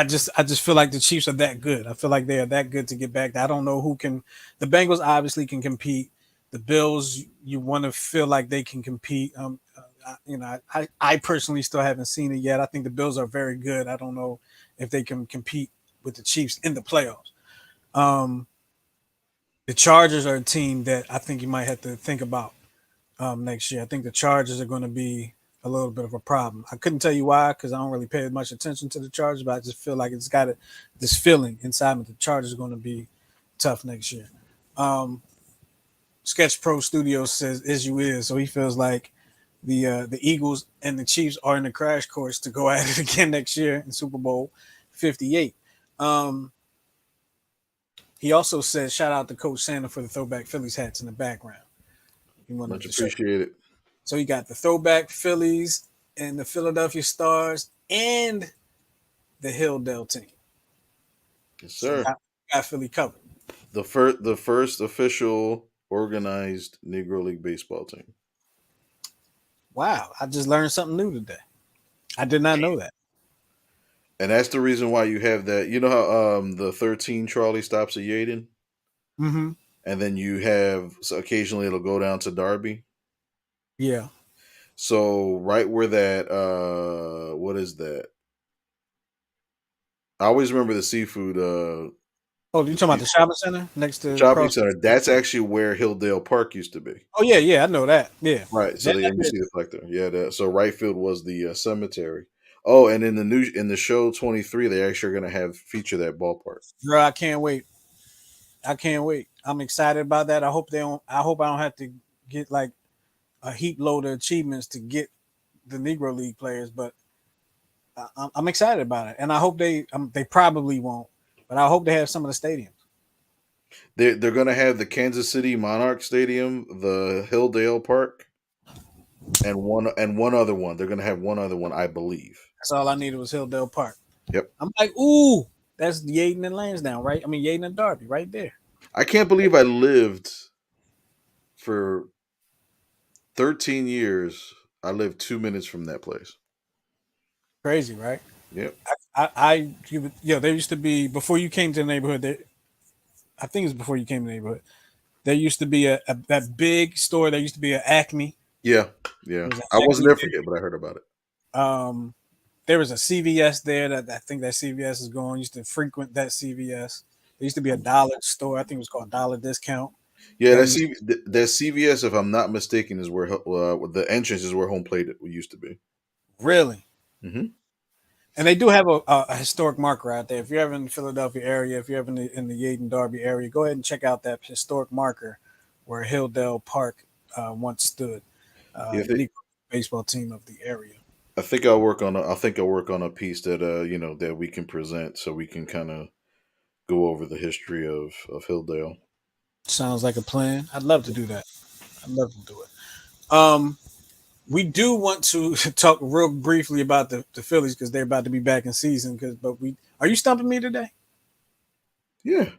just feel like the Chiefs are that good. I feel like they are that good to get back. I don't know who can. The Bengals obviously can compete. The Bills, you want to feel like they can compete. I personally still haven't seen it yet. I think the Bills are very good. I don't know if they can compete with the Chiefs in the playoffs. Um, the Chargers are a team that I think you might have to think about next year. I think the Chargers are going to be a little bit of a problem. I couldn't tell you why because I don't really pay much attention to the Chargers, but I just feel like it's got this feeling inside me. The Chargers are going to be tough next year. Um, Sketch Pro Studios says "is you is," so he feels like the Eagles and the Chiefs are in the crash course to go at it again next year in Super Bowl 58. Um, he also says, "Shout out to Coach Santa for the throwback Phillies hats in the background." He wanted Much to show. appreciated. So you got the throwback Phillies and the Philadelphia Stars and the Hilldale team. Yes, So sir. got Philly covered. The first official organized Negro League baseball team. Wow, I just learned something new today. I did not know that. And that's the reason why you have that. You know how the 13 trolley stops at Yaden? Mm-hmm. And then you have so occasionally it'll go down to Derby. Yeah. So right where that what is that? I always remember the seafood Oh, you the talking about sea- the shopping center next to shopping across? center. That's actually where Hilldale Park used to be. Oh yeah, yeah, I know that. Yeah. Right. So That- the that- embassy deflector. Yeah. So right field was the cemetery. Oh, and in the show 23, they actually are going to have feature that ballpark. Bro, I can't wait. I can't wait. I'm excited about that. I hope they don't. I hope I don't have to get like a heap load of achievements to get the Negro League players, but I'm excited about it, and I hope they probably won't, but I hope they have some of the stadiums. They're going to have the Kansas City Monarch Stadium, the Hilldale Park, and one other one. They're going to have one other one, I believe. That's all I needed was Hilldale Park. Yep. I'm like, ooh, that's Yaden and Lansdowne, right? I mean, Yaden and Darby, right there. I can't believe I lived for 13 years. I lived 2 minutes from that place. Crazy, right? Yep. There used to be before you came to the neighborhood. I think it's before you came to the neighborhood. There used to be a that big store. There used to be an Acme. Yeah. There Yeah. was an I wasn't Acme there for it, but I heard about it. Um, there was a CVS there that I think that CVS is going. Used to frequent that CVS. There used to be a dollar store. I think it was called Dollar Discount. Yeah, That used that CVS, if I'm not mistaken, is where the entrance is where home plate used to be. really, Hmm. and they do have a historic marker out there. If you're ever in the Philadelphia area, if you're ever in the Yaden Darby area, go ahead and check out that historic marker where Hilldale Park once stood. Yeah, The Negro baseball team of the area. I think I'll work on a piece that that we can present so we can kind of go over the history of Hilldale. Sounds like a plan. I'd love to do that. I'd love to do it. We do want to talk real briefly about the Phillies because they're about to be back in season. But we are you stumping me today? Yeah.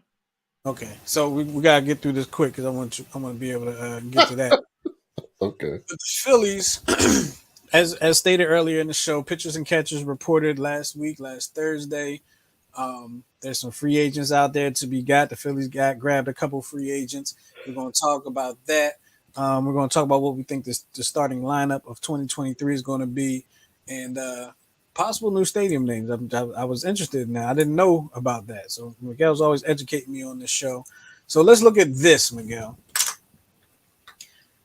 Okay, so we gotta get through this quick because I want to be able to get to that. Okay. But the Phillies, as stated earlier in the show, pitchers and catchers reported last Thursday. There's some free agents out there to be got. The Phillies grabbed a couple free agents. We're going to talk about that. We're going to talk about what we think the starting lineup of 2023 is going to be, and possible new stadium names. I was interested in that. I didn't know about that. So Miguel's always educating me on this show. So let's look at this, Miguel.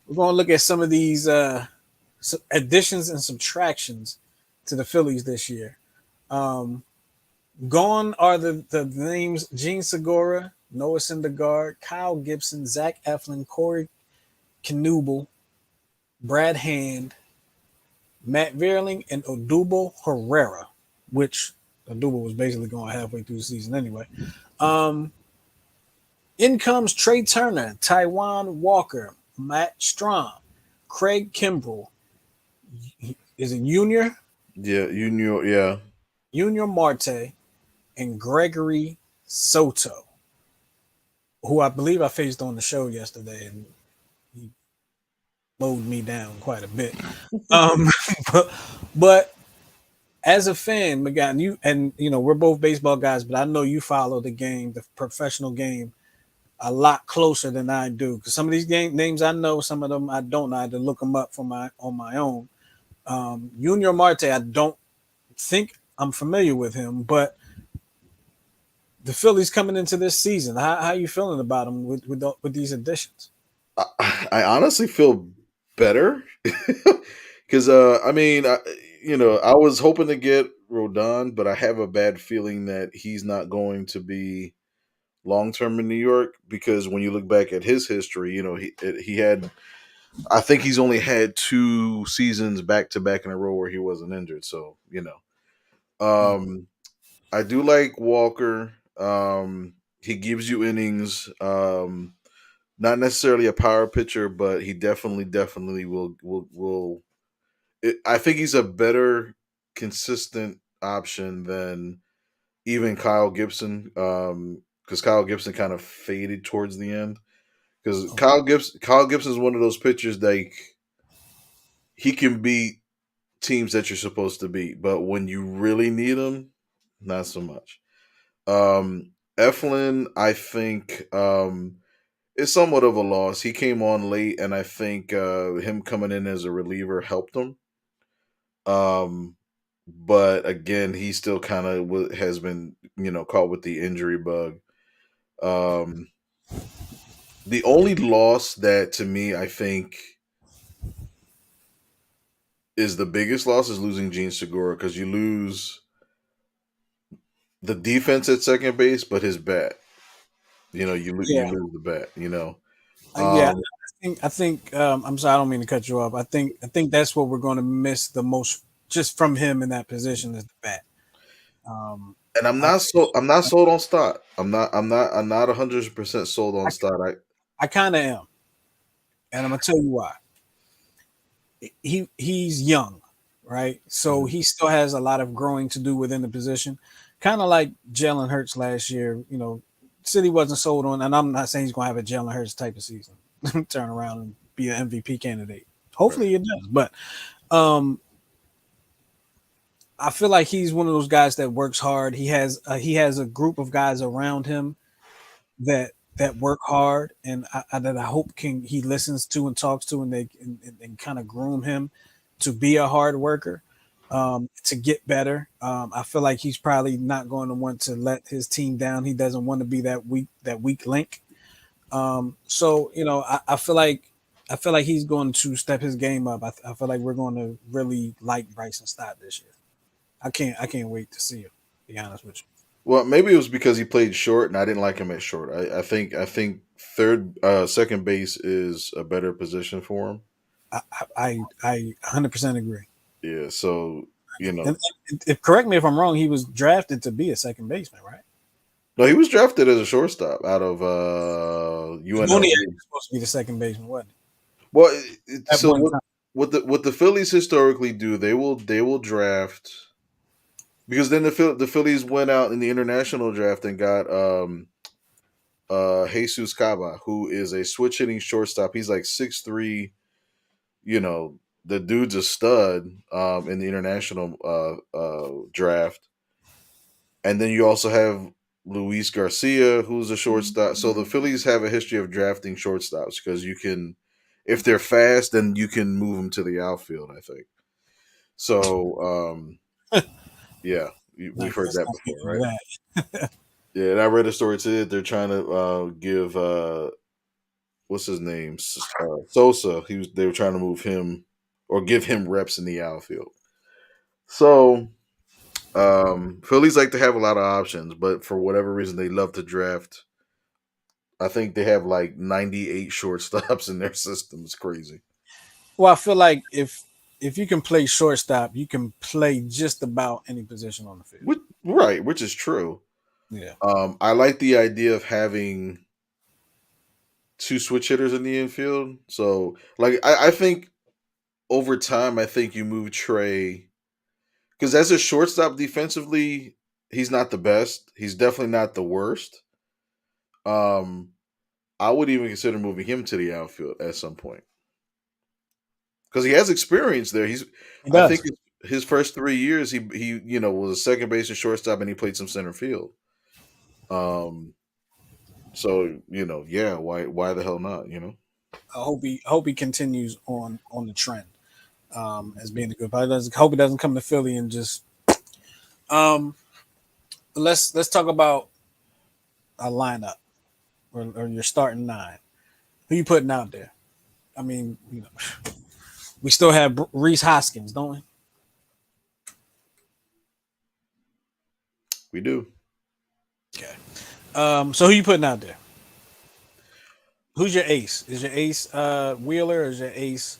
We're going to look at some of these additions and subtractions to the Phillies this year. Um, Gone are the names Gene Segura, Noah Syndergaard, Kyle Gibson, Zach Eflin, Corey Knubel, Brad Hand, Matt Vierling, and Odubel Herrera, which Odubel was basically going halfway through the season anyway. Um, in comes Trey Turner, Taiwan Walker, Matt Strom, Craig Kimbrell, is it Junior? Yeah, you knew. Yeah, Junior Marte, and Gregory Soto, who I believe I faced on the show yesterday, and he mowed me down quite a bit. Um, but, but as a fan, McGowan, we're both baseball guys, but I know you follow the game, the professional game, a lot closer than I do. Because some of these names I know, some of them I don't know. I had to look them up on my own. Junior Marte, I don't think I'm familiar with him, but the Phillies coming into this season, how you feeling about them with these additions? I honestly feel better because I mean, I was hoping to get Rodon, but I have a bad feeling that he's not going to be long term in New York because when you look back at his history, he had. I think he's only had two seasons back to back in a row where he wasn't injured. So um, I do like Walker. He gives you innings. Not necessarily a power pitcher, but he definitely will. I think he's a better consistent option than even Kyle Gibson. Because Kyle Gibson kind of faded towards the end. Because Okay. Kyle Gibson is one of those pitchers that he can beat teams that you're supposed to beat, but when you really need him, not so much. Eflin, I think, is somewhat of a loss. He came on late, and I think him coming in as a reliever helped him. Um, but again, he still kind of has been, caught with the injury bug. Um, the only loss that to me I think is the biggest loss is losing Gene Segura because you lose the defense at second base, but his bat. You Yeah, lose the bat. yeah. Um, I'm sorry, I don't mean to cut you off. I think that's what we're going to miss the most, just from him in that position, is the bat. Um, and I, I'm not sold on Stott. I'm not 100% sold on I, Stott. I kind of am, and I'm gonna tell you why. He's young, right? So Mhm. he still has a lot of growing to do within the position. Kind of like Jalen Hurts last year. City wasn't sold on, and I'm not saying he's going to have a Jalen Hurts type of season, turn around and be an MVP candidate. Right. Hopefully it does, but um, I feel like he's one of those guys that works hard. He has a group of guys around him that work hard, and that I hope he listens to and talks to, and they and kind of groom him to be a hard worker, to get better. I feel like he's probably not going to want to let his team down. He doesn't want to be that weak link. So I feel like he's going to step his game up. I feel like we're going to really like Bryson Stott this year. I can't wait to see him. To be honest with you. Well, maybe it was because he played short, and I didn't like him at short. I think second base is a better position for him. I 100% agree. Yeah, so you And, know, correct me if I'm wrong. He was drafted to be a second baseman, right? no, he was drafted as a shortstop out of And Mooney UNLV. was supposed to be the second baseman, wasn't Well, he? At so one time. what the Phillies historically do, they will draft because then the Phillies went out in the international draft and got Jesus Caba, who is a switch hitting shortstop. He's like 6'3", you know, the dude's a stud in the international draft. And then you also have Luis Garcia, who's a shortstop. So the Phillies have a history of drafting shortstops because you can, if they're fast, then you can move them to the outfield. I think so. Yeah, we've heard Let's that not get before, into right? that. Yeah, and I read a story today that they're trying to give what's his name Sosa. They were trying to move him or give him reps in the outfield. So Phillies like to have a lot of options, but for whatever reason, they love to draft. I think they have like 98 shortstops in their system. It's crazy. Well, I feel like if you can play shortstop, you can play just about any position on the field. Right, which is true. Yeah. I like the idea of having two switch hitters in the infield. So, like, I think over time, I think you move Trey because as a shortstop defensively, he's not the best. He's definitely not the worst. Um, I would even consider moving him to the outfield at some point because he has experience there. He I think does. his first 3 years, he was a second base and shortstop, and he played some center field. Um, so yeah, why the hell not? I hope he continues on the trend as being a good player. Hope he doesn't come to Philly and just um let's talk about a lineup or your starting nine. Who you putting out there? I mean, we still have Reese Hoskins, don't we? We do. Okay. So who you putting out there? Who's your ace? Is your ace Wheeler or is your ace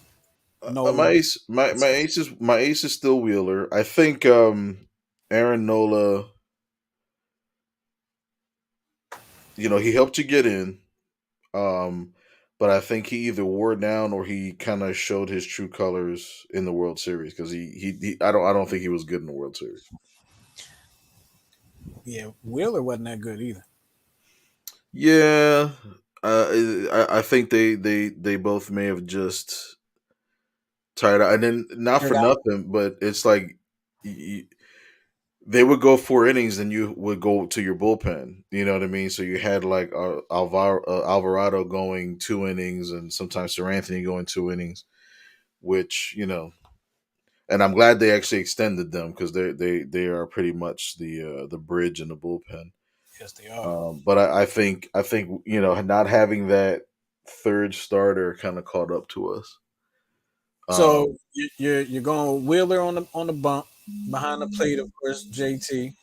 My Nola? ace, my ace is still Wheeler. I think Aaron Nola. He helped you get in. Um, but I think he either wore down or he kind of showed his true colors in the World Series because I don't think he was good in the World Series. Yeah, Wheeler wasn't that good either. Yeah, I think they both may have just tired out, and then not Figured for out. nothing, but it's like they would go 4 innings, and you would go to your bullpen. You know what I mean? So you had like Alvarado going 2 innings, and sometimes Sir Anthony going 2 innings, which and I'm glad they actually extended them because they are pretty much the bridge in the bullpen. Yes, they are. But I think not having that third starter kind of caught up to us. So Um, you're going Wheeler on the bump behind the plate, of course. JT.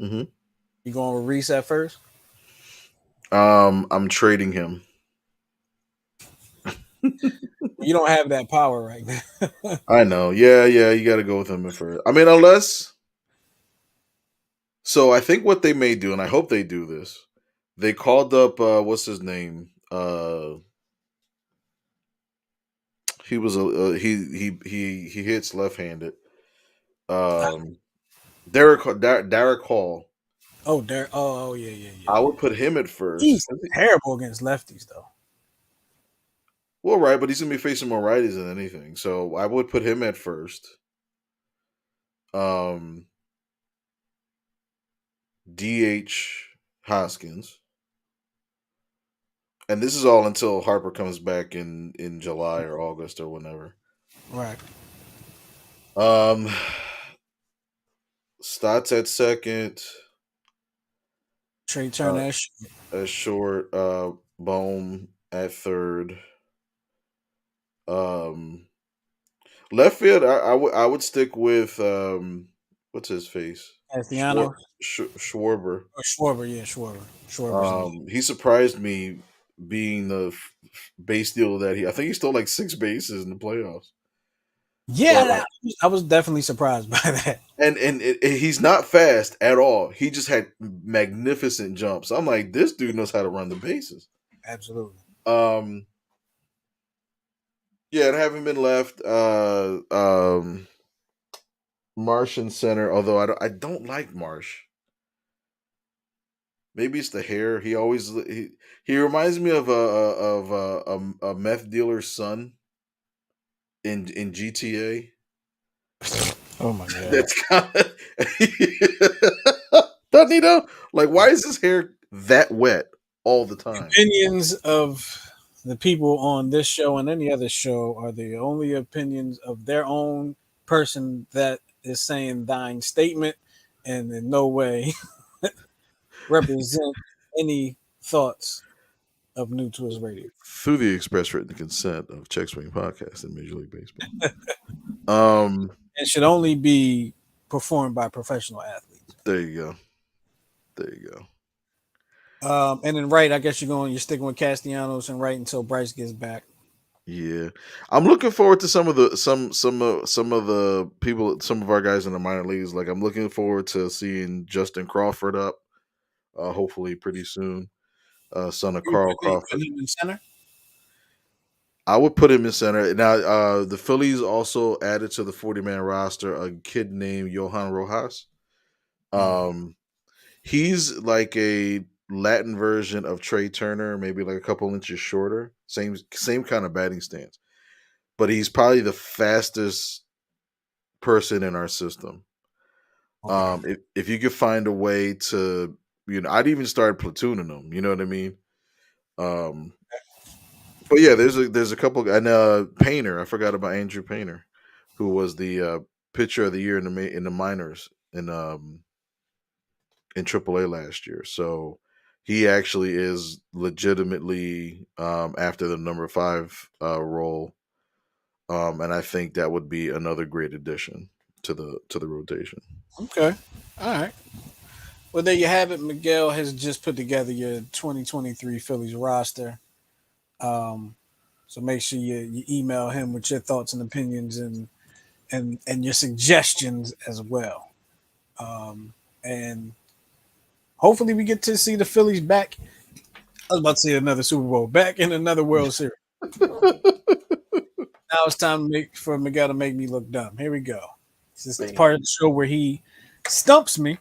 mhm. You going with Reese at first? I'm trading him. You don't have that power right now. I know. Yeah, yeah. You got to go with him at first. I mean, unless. So I think what they may do, and I hope they do this. They called up what's his name? He was he hits left-handed. Um, Derek Hall. Oh, there. Oh, yeah, yeah, yeah, I yeah. would put him at first. He's terrible against lefties, though. Well, right, but he's gonna be facing more righties than anything, so I would put him at first. Um, DH Hoskins, and this is all until Harper comes back in July or August or whenever. Right. Um, Stotts at second, Trey uh, Turner. at short, Bohm at third. Um, Left field, I would stick with what's his face, Castellanos. Schwarber. Or Schwarber. Yeah, Schwarber. Schwarber's in there. He surprised me being the base deal that I think he stole like 6 bases in the playoffs. Yeah, but I was definitely surprised by that. he's not fast at all. He just had magnificent jumps. I'm like, this dude knows how to run the bases. Absolutely. Um, yeah, and having been left, Martian center. Although I don't like Marsh. Maybe it's the hair. He reminds me of a meth dealer's son in GTA. Oh my god. That's kind of doesn't he though? Like, why is his hair that wet all the time? Opinions of the people on this show and any other show are the only opinions of their own person that is saying thine statement and in no way represent any thoughts of New Twist Radio. Through the express written consent of Check Swing Podcast and Major League Baseball. Um, It should only be performed by professional athletes. there you go. There you go. And then right, I guess you're sticking with Castellanos and right until Bryce gets back. Yeah, I'm looking forward to some of the some of the people, some of our guys in the minor leagues. Like, I'm looking forward to seeing Justin Crawford up, hopefully pretty soon. Son of You Carl put Crawford. him in center. I would put him in center. Now, the Phillies also added to the 40-man roster a kid named Johan Rojas. Um, he's like a Latin version of Trey Turner, maybe like a couple inches shorter. Same kind of batting stance, but he's probably the fastest person in our system. Okay. If you could find a way to, I'd even start platooning them. You know what I mean? Um, but yeah, there's a couple, and Painter. I forgot about Andrew Painter, who was the pitcher of the year in the minors in AAA last year. So he actually is legitimately after the number 5 role, and I think that would be another great addition to the rotation. Okay. All right. Well, there you have it. Miguel has just put together your 2023 Phillies roster. Um, so make sure you email him with your thoughts and opinions and your suggestions as well. And hopefully we get to see the Phillies back. I was about to say another Super Bowl, back in another World Series. Now it's time for Miguel to make me look dumb. Here we go. This is part of the show where he stumps me.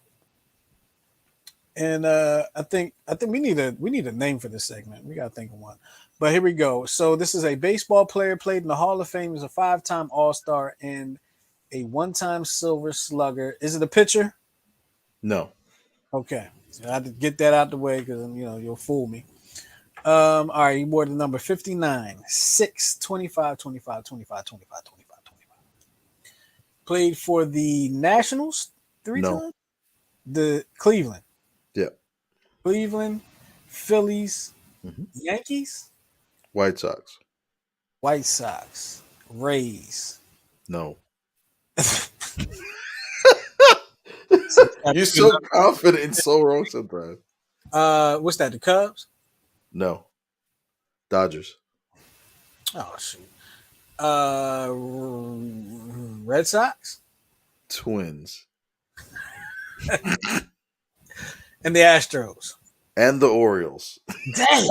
And I think we need a name for this segment. We gotta think of one. But here we go. So this is a baseball player played in the Hall of Fame, is a 5-time All-Star and a 1-time Silver Slugger. Is it a pitcher? No. Okay. So I had to get that out the way because you'll fool me. All right, he wore the number 59, 6, 25, 25, 25, 25, 25, 25. Played for the Nationals 3 No. times. The Cleveland. Yeah. Cleveland, Phillies, Mhm. Yankees, White Sox. White Sox, Rays. No. So You're so confident and so wrong sometimes. what's that? The Cubs? No. Dodgers. Oh shoot. Red Sox Twins. and the Astros. And the Orioles. Damn.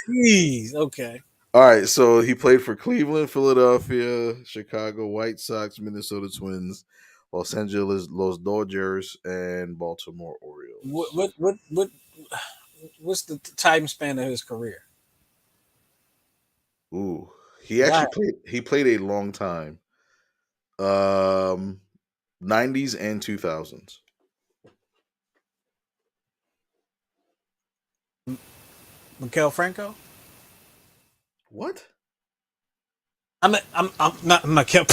Jeez. Okay. All right, so he played for Cleveland, Philadelphia, Chicago White Sox, Minnesota Twins, Los Angeles Los Dodgers, and Baltimore Orioles. What's the time span of his career? Ooh, he actually played a long time. 90s and 2000s. Miguel Franco? What? I'm not Miguel.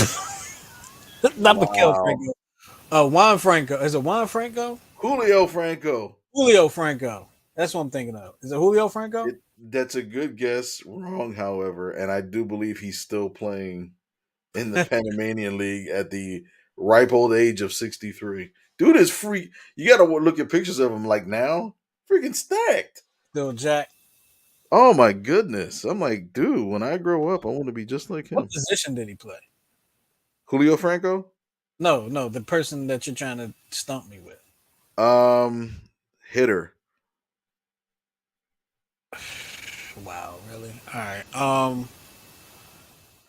Not Miguel Franco. Juan Franco. Is it Juan Franco? Julio Franco. Julio Franco. That's what I'm thinking of. Is it Julio Franco? That's a good guess. Wrong, however, and I do believe he's still playing in the Panamanian League at the ripe old age of 63. Dude is free. You got to look at pictures of him like now. Freaking stacked. Still Jack. Oh my goodness! I'm like, dude, when I grow up, I want to be just like What him. position did he play? Julio Franco. No, no, the person that you're trying to stump me with. Um, hitter. Wow, really? All right.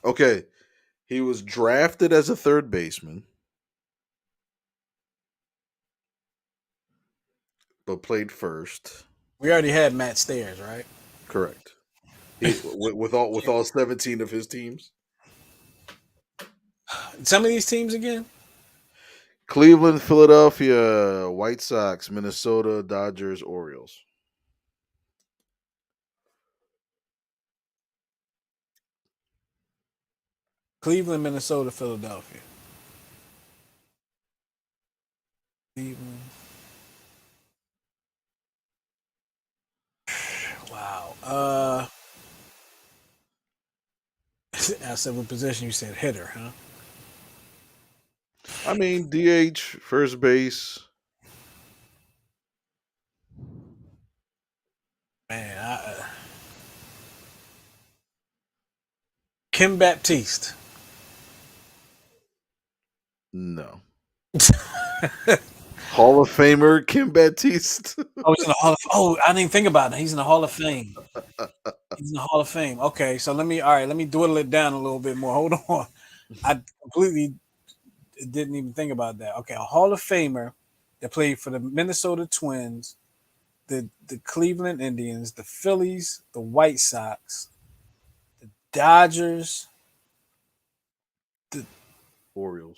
Okay, he was drafted as a third baseman, but played first. We already had Matt Stairs, right? Correct. He with all 17 of his teams. Some of these teams again. Cleveland, Philadelphia, White Sox, Minnesota, Dodgers, Orioles. Cleveland, Minnesota, Philadelphia. Cleveland. Wow. I said what position you said hitter, huh? I mean, DH, first base. Man, Kim Baptiste. No. Hall of Famer Kim Baptiste. Oh, he's in the Hall of. Oh, I didn't even think about it. He's in the Hall of Fame. He's in the Hall of Fame. Okay, so let me. All right, let me dwindle it down a little bit more. Hold on. I completely didn't even think about that. Okay, a Hall of Famer that played for the Minnesota Twins, the Cleveland Indians, the Phillies, the White Sox, Dodgers, the Orioles.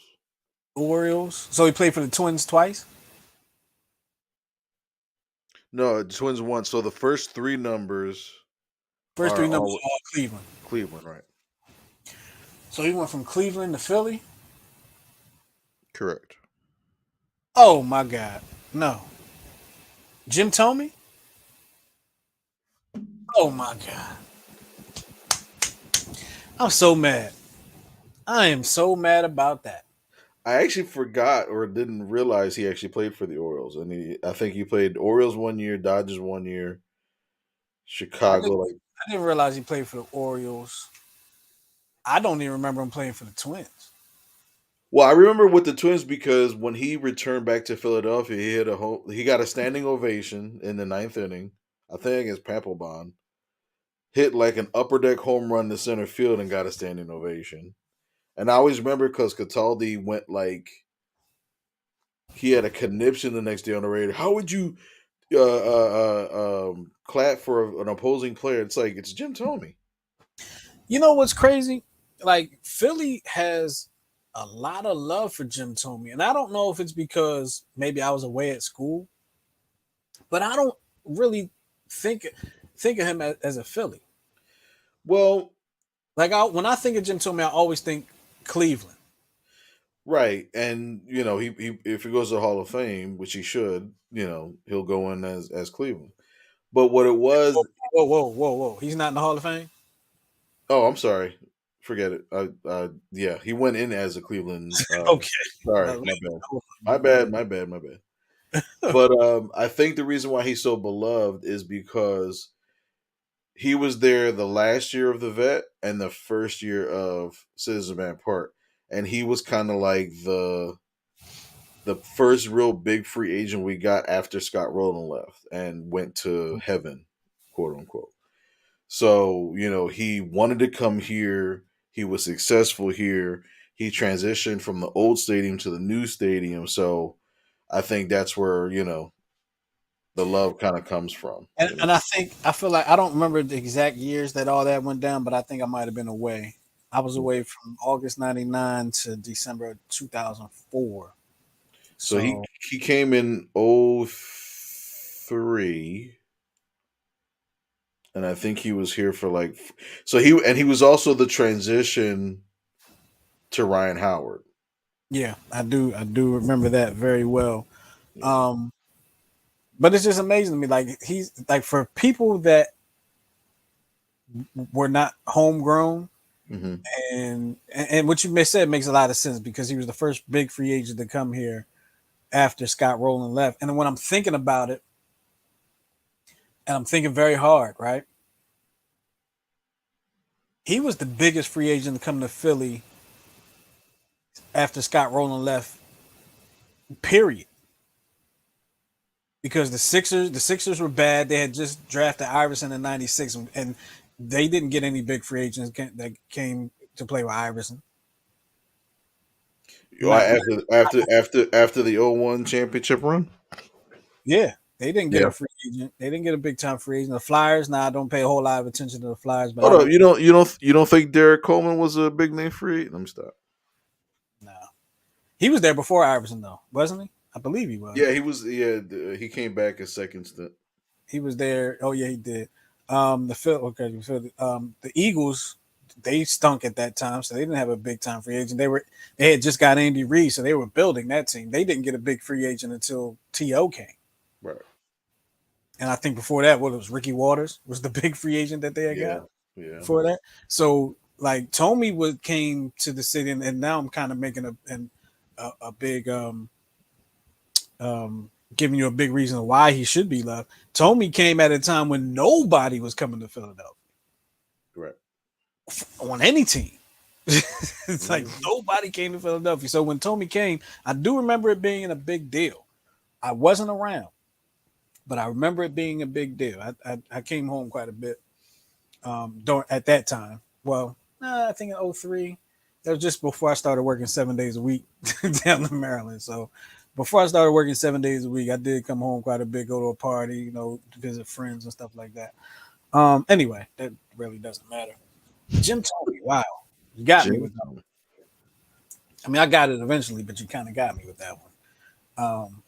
Orioles. So he played for the Twins twice. No, Twins won. So the first three numbers First are three numbers all are all Cleveland. Cleveland, right? So he went from Cleveland to Philly. Correct. Oh my God, no, Jim Tomey. Oh my God, I'm so mad. I am so mad about that. I actually forgot or didn't realize he actually played for the Orioles, and I think he played Orioles 1 year, Dodgers 1 year, I Chicago. didn't. Like, I didn't realize he played for the Orioles. I don't even remember him playing for the Twins. well, I remember with the Twins because when he returned back to Philadelphia, he got a standing ovation in the ninth inning. I think against Papelbon, hit like an upper deck home run to center field and got a standing ovation. And I always remember because Cataldi went like he had a conniption the next day on the radio. How would you clap for an opposing player? It's like it's Jim Tomey. You know what's crazy? Like Philly has a lot of love for Jim Tomey, and I don't know if it's because maybe I was away at school, but I don't really think think of him as a Philly. Well, Like when I think of Jim Tomey, I always think Cleveland. right, and he if he goes to the Hall of Fame, which he should, he'll go in as Cleveland. But what it Whoa, was, whoa, whoa, whoa, whoa! He's not in the Hall of Fame. oh, I'm sorry, forget it. Yeah, he went in as a Cleveland. Okay, Sorry, Uh, my bad, my bad, my bad, my bad. But I think the reason why he's so beloved is because he was there the last year of the vet and the first year of Citizen Bank Park, and he was kind of like the first real big free agent we got after Scott Rowland left and went to heaven, quote unquote. So he wanted to come here. He was successful here. He transitioned from the old stadium to the new stadium. So I think that's where the love kind of comes from. and I feel like I don't remember the exact years that all that went down, but I think I might have been away. I was away from August '99 to December 2004. So he So he came in '03, and I think he was here for like he was also the transition to Ryan Howard. yeah, I do remember that very well. Yeah. Um, but it's just amazing to me. Like he's like for people that were not homegrown, Hmm. and what you may said makes a lot of sense because he was the first big free agent to come here after Scott Rowland left. And when I'm thinking about it, and I'm thinking very hard, right? He was the biggest free agent to come to Philly after Scott Rowland left. Period. Because the Sixers were bad. They had just drafted Iverson in '96, and they didn't get any big free agents that came to play with Iverson. Not, After the '01 championship run. yeah, they didn't get Yeah. a free agent. They didn't get a big time free agent. The Flyers, now I don't pay a whole lot of attention to the Flyers, but I Hold up, know you don't think Derek Coleman was a big name free? Let me stop. nah. He was there before Iverson, though, wasn't he? I believe he was. Yeah, he was. Yeah, he came back a second stint. He was there. Oh yeah, he did. The Eagles, they stunk at that time, so they didn't have a big time free agent. They had just got Andy Reid, so they were building that team. They didn't get a big free agent until To came, Right. and I think before that, what it was Ricky Waters was the big free agent that they had Yeah. got Yeah. before that. So like Tomey came to the city, and now I'm kind of making a big giving you a big reason why he should be left. Tomey came at a time when nobody was coming to Philadelphia Right. on any team. It's like nobody came to Philadelphia. So when Tomey came, I do remember it being a big deal. I wasn't around, but I remember it being a big deal. I came home quite a bit at that time. Well, I think in '03. That was just before I started working 7 days a week down in Maryland. So before I started working 7 days a week, I did come home quite a bit, go to a party, visit friends and stuff like that. Anyway, that really doesn't matter. Jim Tomey, wow, you got me with that one. I mean, I got it eventually, but you kind of got me with that one.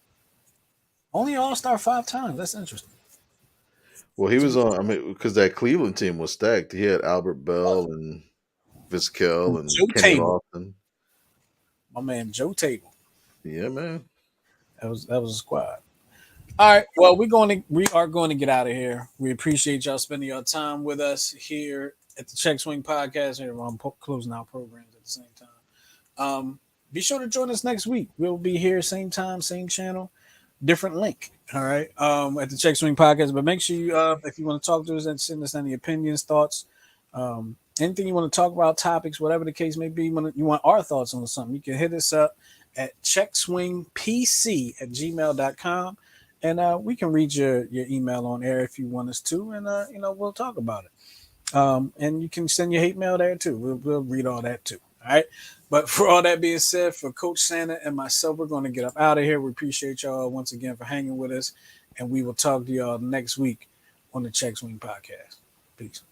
Only All-Star 5 times. That's interesting. Well, he was on. I mean, because that Cleveland team was stacked. He had Albert Bell and Vizquel and Joe Kenny Table, Lofton. my man Joe Table. Yeah, man. That was a squad. All right. Well, we are going to get out of here. We appreciate y'all spending your time with us here at the Check Swing Podcast. Here, I'm closing out programs at the same time. Be sure to join us next week. We'll be here same time, same channel, different link. All right. At the Check Swing Podcast. But make sure you, if you want to talk to us and send us any opinions, thoughts, anything you want to talk about, topics, whatever the case may be. When you want our thoughts on something, you can hit us up at checkswingpc@gmail.com. And we can read your email on air if you want us to, and we'll talk about it. And you can send your hate mail there too. We'll read all that too. All right. But for all that being said, for Coach Santa and myself, we're going to get up out of here. We appreciate y'all once again for hanging with us, and we will talk to y'all next week on the Check Swing Podcast. Peace.